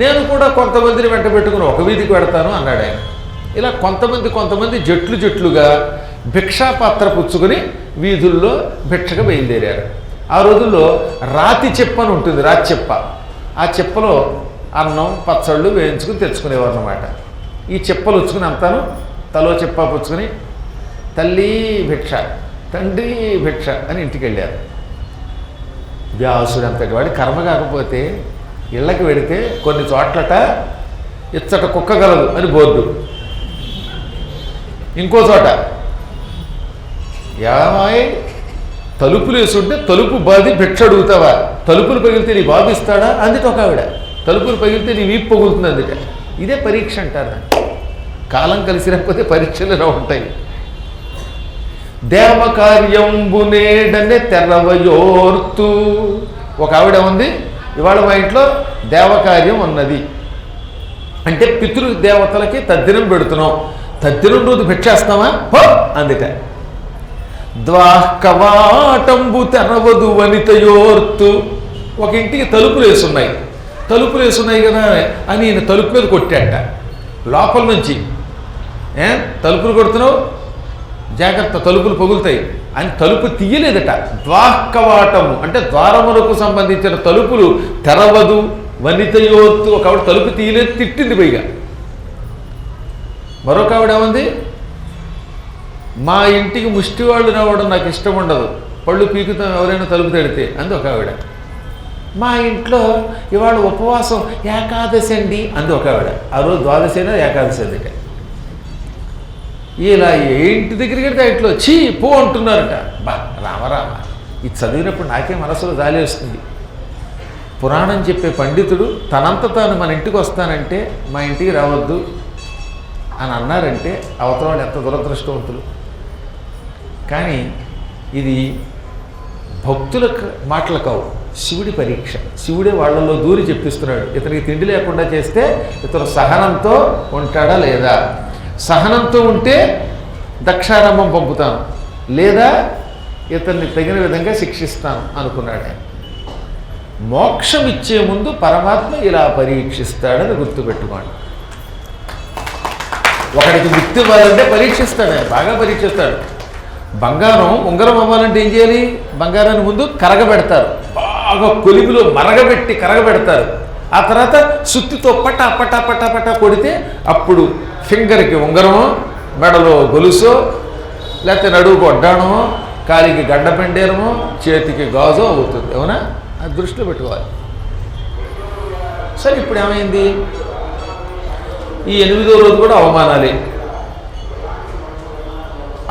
నేను కూడా కొంతమందిని వెంట పెట్టుకుని ఒక వీధికి పెడతాను అన్నాడు ఆయన. ఇలా కొంతమంది జట్లుగా భిక్షాపాత్ర పుచ్చుకొని వీధుల్లో భిక్షగా బయలుదేరారు. ఆ రోజుల్లో రాతి చెప్ప అని ఉంటుంది, రాతి చెప్ప. ఆ చెప్పలో అన్నం పచ్చళ్ళు వేయించుకుని తెచ్చుకునేవారు అన్నమాట. ఈ చెప్పలు వచ్చుకుని అంతాను తలో చెప్ప పుచ్చుకొని తల్లి భిక్ష, తండ్రి భిక్ష అని ఇంటికి వెళ్ళారు. వ్యాసుడు అంతటి వాడి కర్మ కాకపోతే ఇళ్ళకి వెడితే కొన్ని చోట్లట ఇచ్చట కుక్కగలదు అని బోర్డు, ఇంకో చోట ఏమాయి తలుపులు వేసుంటే తలుపు బాది భిక్ష అడుగుతావా, తలుపులు పగిలితే నీ బాబు ఇస్తాడా అందుకే ఒక ఆవిడ, తలుపులు పగిలితే నీ వీపు పగులుతుంది అందుకే. ఇదే పరీక్ష అంటారు. కాలం కలిసి రాకపోతే పరీక్షలు ఇలా ఉంటాయి. దేవకార్యంబునేడనే తెరవయోర్తు, ఒక ఆవిడ ఉంది, ఇవాళ మా ఇంట్లో దేవకార్యం ఉన్నది అంటే పితృదేవతలకి తద్దినం పెడుతున్నాం, తద్దినం రోజు భిక్షేస్తామా హో అందుకే. ద్వాకవాటంబు తెరవదు వనితయోర్తు, ఒక ఇంటికి తలుపులు వేసున్నాయి కదా అని ఈయన తలుపు మీద కొట్టాట లోపల నుంచి. తలుపులు కొడుతున్నావు జాగ్రత్త తలుపులు పగులుతాయి అని తలుపు తీయలేదట. ద్వాకవాటము అంటే ద్వారములకు సంబంధించిన తలుపులు తెరవదు వనితయోర్తు, ఒక ఆవిడ తలుపు తీయలేదు, తిట్టింది పైగా. మరొక ఆవిడ ఏమంది, మా ఇంటికి ముష్టి వాళ్ళు రావడం నాకు ఇష్టం ఉండదు, పళ్ళు పీకుతాం ఎవరైనా తలుపు తెడితే అంది ఒక ఆవిడ. మా ఇంట్లో ఇవాళ ఉపవాసం ఏకాదశి అండి అంది ఒక ఆవిడ. ఆ రోజు ద్వాదశి అయినా ఏకాదశి అందుకే. ఇలా ఏ ఇంటి దగ్గరికి వెళ్తే ఇంట్లో చీ పో అంటున్నారట. బా రామరామ, ఇది చదివినప్పుడు నాకే మనసులో జాలి వస్తుంది. పురాణం చెప్పే పండితుడు తనంత తాను మన ఇంటికి వస్తానంటే మా ఇంటికి రావద్దు అని అన్నారంటే అవతల వాళ్ళు ఎంత దురదృష్టవంతులు. కానీ ఇది భక్తుల మాటలు కావు, శివుడి పరీక్ష. శివుడే వాళ్ళల్లో దూరి చెప్పిస్తున్నాడు, ఇతనికి తిండి లేకుండా చేస్తే ఇతను సహనంతో ఉంటాడా లేదా, సహనంతో ఉంటే దక్షారామం పంపుతాను, లేదా ఇతన్ని తగిన విధంగా శిక్షిస్తాను అనుకున్నాడు. మోక్షం ఇచ్చే ముందు పరమాత్మ ఇలా పరీక్షిస్తాడని గుర్తుపెట్టుకోండి. ఒకడికి ముక్తి ఇవ్వాలంటే పరీక్షిస్తాడు, ఆయన బాగా పరీక్షిస్తాడు. బంగారం ఉంగరం అవ్వాలంటే ఏం చేయాలి, బంగారాన్ని ముందు కరగబెడతారు, బాగా కొలిమిలో మరగబెట్టి కరగబెడతారు. ఆ తర్వాత సుత్తితో పటా పటా పటా పటా కొడితే అప్పుడు ఫింగర్కి ఉంగరమో, మెడలో గొలుసో, లేకపోతే నడువుకు వడ్డాణమో, కాలికి గడ్డ పెండేరమో, చేతికి గాజో అవుతుంది. అవునా, అది దృష్టిలో పెట్టుకోవాలి. సరే ఇప్పుడు ఏమైంది, ఈ 8వ రోజు కూడా అవమానాలే.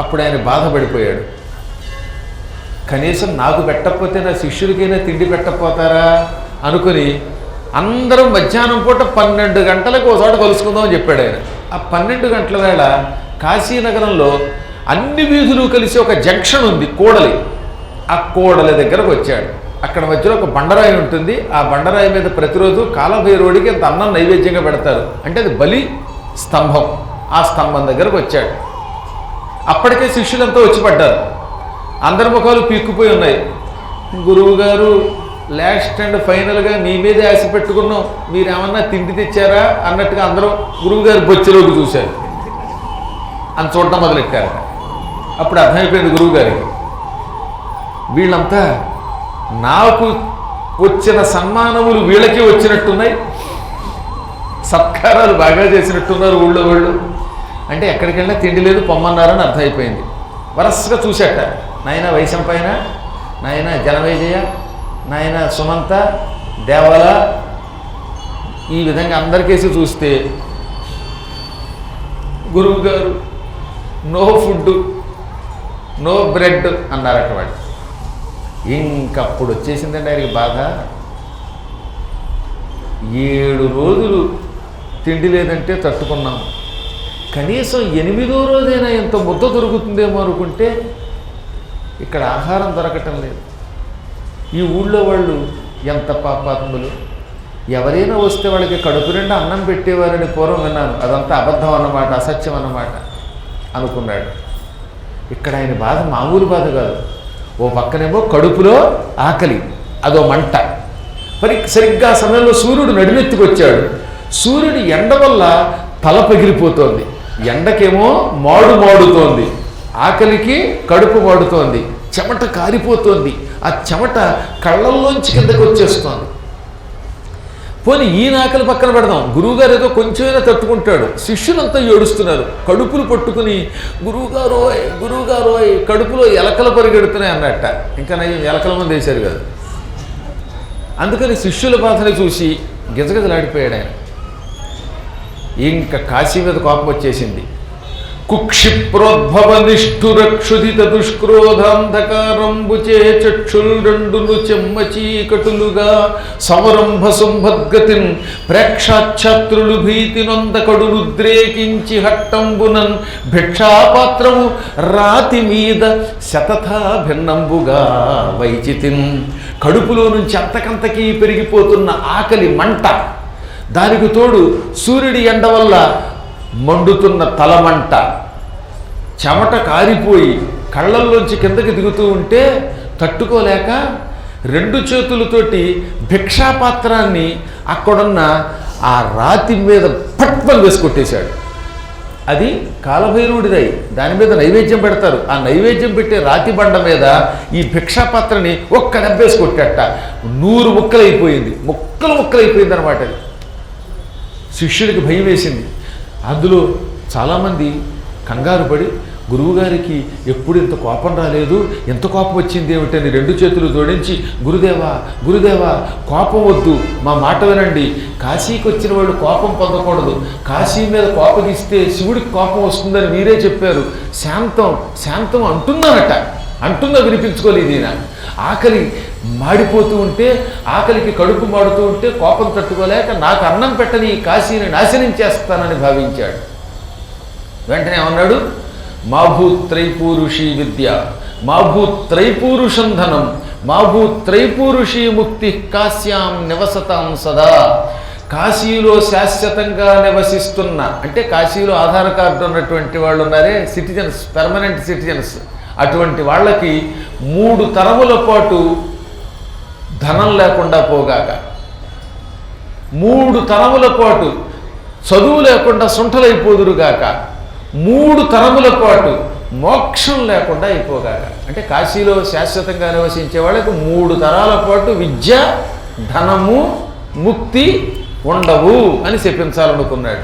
అప్పుడు ఆయన బాధపడిపోయాడు. కనీసం నాకు పెట్టకపోతే నా శిష్యులకైనా తిండి పెట్టకపోతారా అనుకుని అందరం మధ్యాహ్నం పూట 12 గంటలకు ఒకసారి కలుసుకుందామని చెప్పాడు ఆయన. ఆ 12 గంటల వేళ కాశీనగరంలో అన్ని వీధులు కలిసి ఒక జంక్షన్ ఉంది, కూడలి. ఆ కూడలి దగ్గరకు వచ్చాడు. అక్కడ మధ్యలో ఒక బండరాయి ఉంటుంది. ఆ బండరాయి మీద ప్రతిరోజు కాలభైరవుడికి అంత అన్నం నైవేద్యంగా పెడతారు, అంటే అది బలి స్తంభం. ఆ స్తంభం దగ్గరకు వచ్చాడు. అప్పటికే శిష్యులంతా వచ్చి పడ్డారు. అందరి ముఖాలు పీక్కుపోయి ఉన్నాయి. గురువు గారు లాస్ట్ అండ్ ఫైనల్గా మీ మీదే ఆశ పెట్టుకున్నాం, మీరేమన్నా తిండి తెచ్చారా అన్నట్టుగా అందరూ గురువుగారు బొచ్చెలోకి చూశారు. అని చూడటం మొదలెట్టారు. అప్పుడు అర్థమైపోయింది గురువుగారికి, వీళ్ళంతా నాకు వచ్చిన సన్మానములు వీళ్ళకి వచ్చినట్టున్నాయి, సత్కారాలు బాగా చేసినట్టున్నారు ఊళ్ళో వాళ్ళు. అంటే ఎక్కడికి వెళ్ళినా తిండి లేదు పొమ్మన్నారని అర్థమైపోయింది. వరసగా చూశాట, నాయన వైశంపాయన, నాయన జనమేజయ, నాయన సుమంత, దేవల, ఈ విధంగా అందరికేసి చూస్తే గురువు గారు నో ఫుడ్, నో బ్రెడ్ అన్నారట వాడు. ఇంకప్పుడు వచ్చేసిందండి ఆయనకి బాధ. 7 రోజులు తిండి లేదంటే తట్టుకున్నాం, కనీసం 8వ రోజైనా ఎంత ముద్ద దొరుకుతుందేమో అనుకుంటే ఇక్కడ ఆహారం దొరకటం లేదు. ఈ ఊళ్ళో వాళ్ళు ఎంత పాపాత్ములు, ఎవరైనా వస్తే వాళ్ళకి కడుపు నిండా అన్నం పెట్టేవారని పూర్వం విన్నాను. అదంతా అబద్ధం అన్నమాట, అసత్యం అన్నమాట అనుకున్నాడు. ఇక్కడ ఆయన బాధ మామూలు బాధ కాదు. ఓ పక్కనేమో కడుపులో ఆకలి, అదో మంట. మరి సరిగ్గా ఆ సమయంలో సూర్యుడు నడినెత్తుకొచ్చాడు. సూర్యుడి ఎండ వల్ల తల పగిలిపోతోంది, ఎండకేమో మాడుతోంది, ఆకలికి కడుపు మాడుతోంది, చెమట కారిపోతోంది. ఆ చెమట కళ్ళల్లోంచి కిందకి వచ్చేస్తోంది. పోనీ ఈ ఆకలి పక్కన పెడదాం, గురువుగారు ఏదో కొంచెమైనా తట్టుకుంటాడు. శిష్యులంతా ఏడుస్తున్నారు, కడుపులు పట్టుకుని గురువుగారోయ్ కడుపులో ఎలకలు పరిగెడుతున్నాయి అన్నట్ట. ఇంకా నయ్యం ఎలకల మంది వేశారు కదా. అందుకని శిష్యుల బాధని చూసి గిజగిజలాడిపోయాడు ఆయన. ఇంకా కాశీ మీద కోపం వచ్చేసింది. కుక్షిప్రోద్భవ నిష్ఠురక్షుదిత దుష్క్రోధాంధకారంబుచే చక్షుల్ రెండును చెమ్మ చీకటులుగా సమరంభ సంభద్గతిన్ ప్రేక్షాఛాత్రులు భీతి నొందకడు ఉద్రేకించి హట్టంబునన్ భిక్షాపాత్రము రాతి మీద శతథా భిన్నంబుగా వైచితిన్. కడుపులో నుంచి అంతకంతకీ పెరిగిపోతున్న ఆకలి మంట, దానికి తోడు సూర్యుడి ఎండ వల్ల మండుతున్న తలమంట, చెమట కారిపోయి కళ్ళల్లోంచి కిందకి దిగుతూ ఉంటే తట్టుకోలేక 2 చేతులతోటి భిక్షాపాత్రాన్ని అక్కడున్న ఆ రాతి మీద పట్మని వేసి కొట్టేశాడు. అది కాలభైరవుడిదై, దాని మీద నైవేద్యం పెడతారు. ఆ నైవేద్యం పెట్టే రాతి బండ మీద ఈ భిక్షాపాత్రని ఒక్క దెబ్బేసి కొట్టేట. 100 ముక్కలైపోయింది, ముక్కలైపోయింది అనమాట. అది శిష్యుడికి భయం వేసింది. అందులో చాలామంది కంగారు పడి, గురువుగారికి ఎప్పుడు ఇంత కోపం రాలేదు, ఎంత కోపం వచ్చింది ఏమిటని 2 చేతులు జోడించి, గురుదేవా కోపం వద్దు, మా మాట వినండి. కాశీకి వచ్చిన వాళ్ళు కోపం పొందకూడదు, కాశీ మీద కోపగిస్తే శివుడికి కోపం వస్తుందని మీరే చెప్పారు, శాంతం అంటున్నా వినిపించుకోలేదు ఈయన. ఆకలి మాడిపోతూ ఉంటే, ఆకలికి కడుపు మాడుతూ ఉంటే కోపం తట్టుకోలేక నాకు అన్నం పెట్టని ఈ కాశీని నాశనం చేస్తానని భావించాడు. వెంటనే ఏమన్నాడు, మాభూత్రైపూరుషీ విద్య, మాభూత్రైపూరుషం ధనం, మాభూత్రైపూరుషీ ముక్తి కాశ్యాం నివసతాం సదా. కాశీలో శాశ్వతంగా నివసిస్తున్న, అంటే కాశీలో ఆధార్ కార్డు ఉన్నటువంటి వాళ్ళు ఉన్నారే, సిటిజన్స్, పర్మనెంట్ సిటిజన్స్, అటువంటి వాళ్ళకి 3 తరముల పాటు ధనం లేకుండా పోగాక, 3 తరముల పాటు చదువు లేకుండా సుంఠలైపోదురుగాక, 3 తరముల పాటు మోక్షం లేకుండా అయిపోగాక. అంటే కాశీలో శాశ్వతంగా నివసించే వాళ్ళకి 3 తరాల పాటు విద్య, ధనము, ముక్తి ఉండవు అని చెప్పించాలనుకున్నాడు.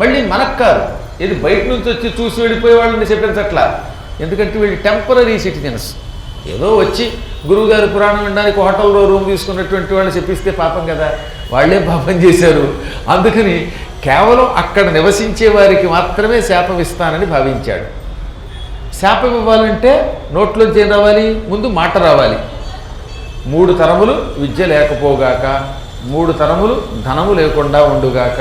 మళ్ళీ మనకు కాదు, ఇది బయట నుంచి వచ్చి చూసి వెళ్ళిపోయే వాళ్ళని చెప్పించట్లా. ఎందుకంటే వీళ్ళు టెంపరీ సిటిజన్స్, ఏదో వచ్చి గురువుగారి పురాణం వినడానికి హోటల్లో రూమ్ తీసుకున్నటువంటి వాళ్ళు చెప్పిస్తే పాపం కదా, వాళ్ళే పాపం చేశారు. అందుకని కేవలం అక్కడ నివసించే వారికి మాత్రమే శాపం ఇస్తానని భావించాడు. శాపం ఇవ్వాలంటే నోట్లోంచి ఏం రావాలి, ముందు మాట రావాలి. 3 తరములు విద్య లేకపోగాక, 3 తరములు ధనము లేకుండా ఉండుగాక,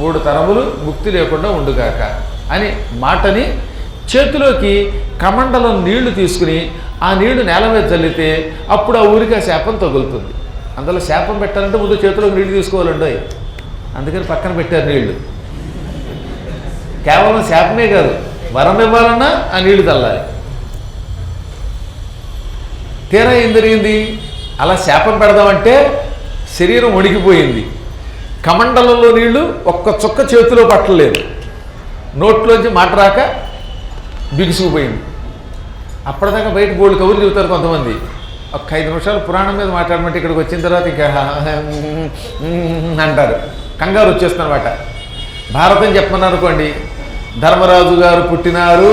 3 తరములు ముక్తి లేకుండా ఉండుగాక అని మాటని చేతిలోకి కమండలం నీళ్లు తీసుకుని ఆ నీళ్లు నేల మీద చల్లితే అప్పుడు ఆ ఊరికి ఆ శాపం తగులుతుంది. అందులో శాపం పెట్టాలంటే ముందు చేతిలోకి నీళ్లు తీసుకోవాలండి, అందుకని పక్కన పెట్టారు నీళ్లు. కేవలం శాపమే కాదు, వరం ఇవ్వాలన్నా ఆ నీళ్లు చల్లాలి. తీరా ఏం జరిగింది, అలా శాపం పెడదామంటే శరీరం వణికిపోయింది. కమండలంలో నీళ్లు ఒక్క చుక్క చేతిలో పట్టలేదు, నోట్లోంచి మాట రాక బిగుసుకుపోయింది. అప్పటిదాకా బయట బోల్డ్ కబుర్లు చెబుతారు కొంతమంది. ఒక 5 నిమిషాలు పురాణం మీద మాట్లాడమంటే ఇక్కడికి వచ్చిన తర్వాత ఇంకా అంటారు, కంగారు వచ్చేస్తుందన్నమాట. భారతం చెప్పమన్నారనుకోండి, ధర్మరాజు గారు పుట్టినారు,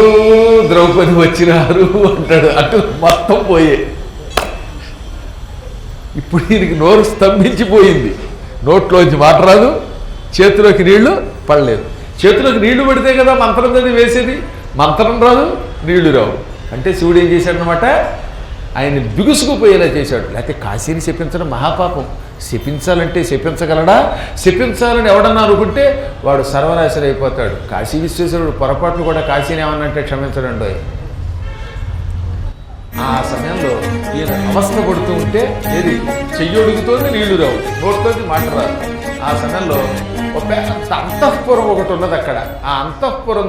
ద్రౌపది వచ్చినారు అంటాడు, అటు మొత్తం పోయే. ఇప్పుడు దీనికి నోరు స్తంభించిపోయింది, నోట్లోంచి మాట రాదు, చేతిలోకి నీళ్లు పడలేదు. చేతిలోకి నీళ్లు పడితే కదా మంత్రం చదివి వేసేది. మంత్రం రాదు, నీళ్లు రావు. అంటే శివుడు ఏం చేశాడనమాట, ఆయన బిగుసుకుపోయేలా చేశాడు. లేకపోతే కాశీని శపించడం మహాపాపం. శపించాలంటే శపించగలడా? శపించాలని ఎవడన్నా అనుకుంటే వాడు సర్వనాశనం అయిపోతాడు. కాశీ విశ్వేశ్వరుడు పొరపాట్లు కూడా కాశీని ఏమన్నంటే క్షమించడండి. ఆ సమయంలో ఈయన అవస్థ పడుతూ ఉంటే ఏది చెయ్యొడుగుతోంది, నీళ్లు రావు, నోటితోంది మాట రాదు. ఆ సమయంలో ఒక పెద్ద అంతఃపురం ఒకటి ఉన్నది అక్కడ. ఆ అంతఃపురం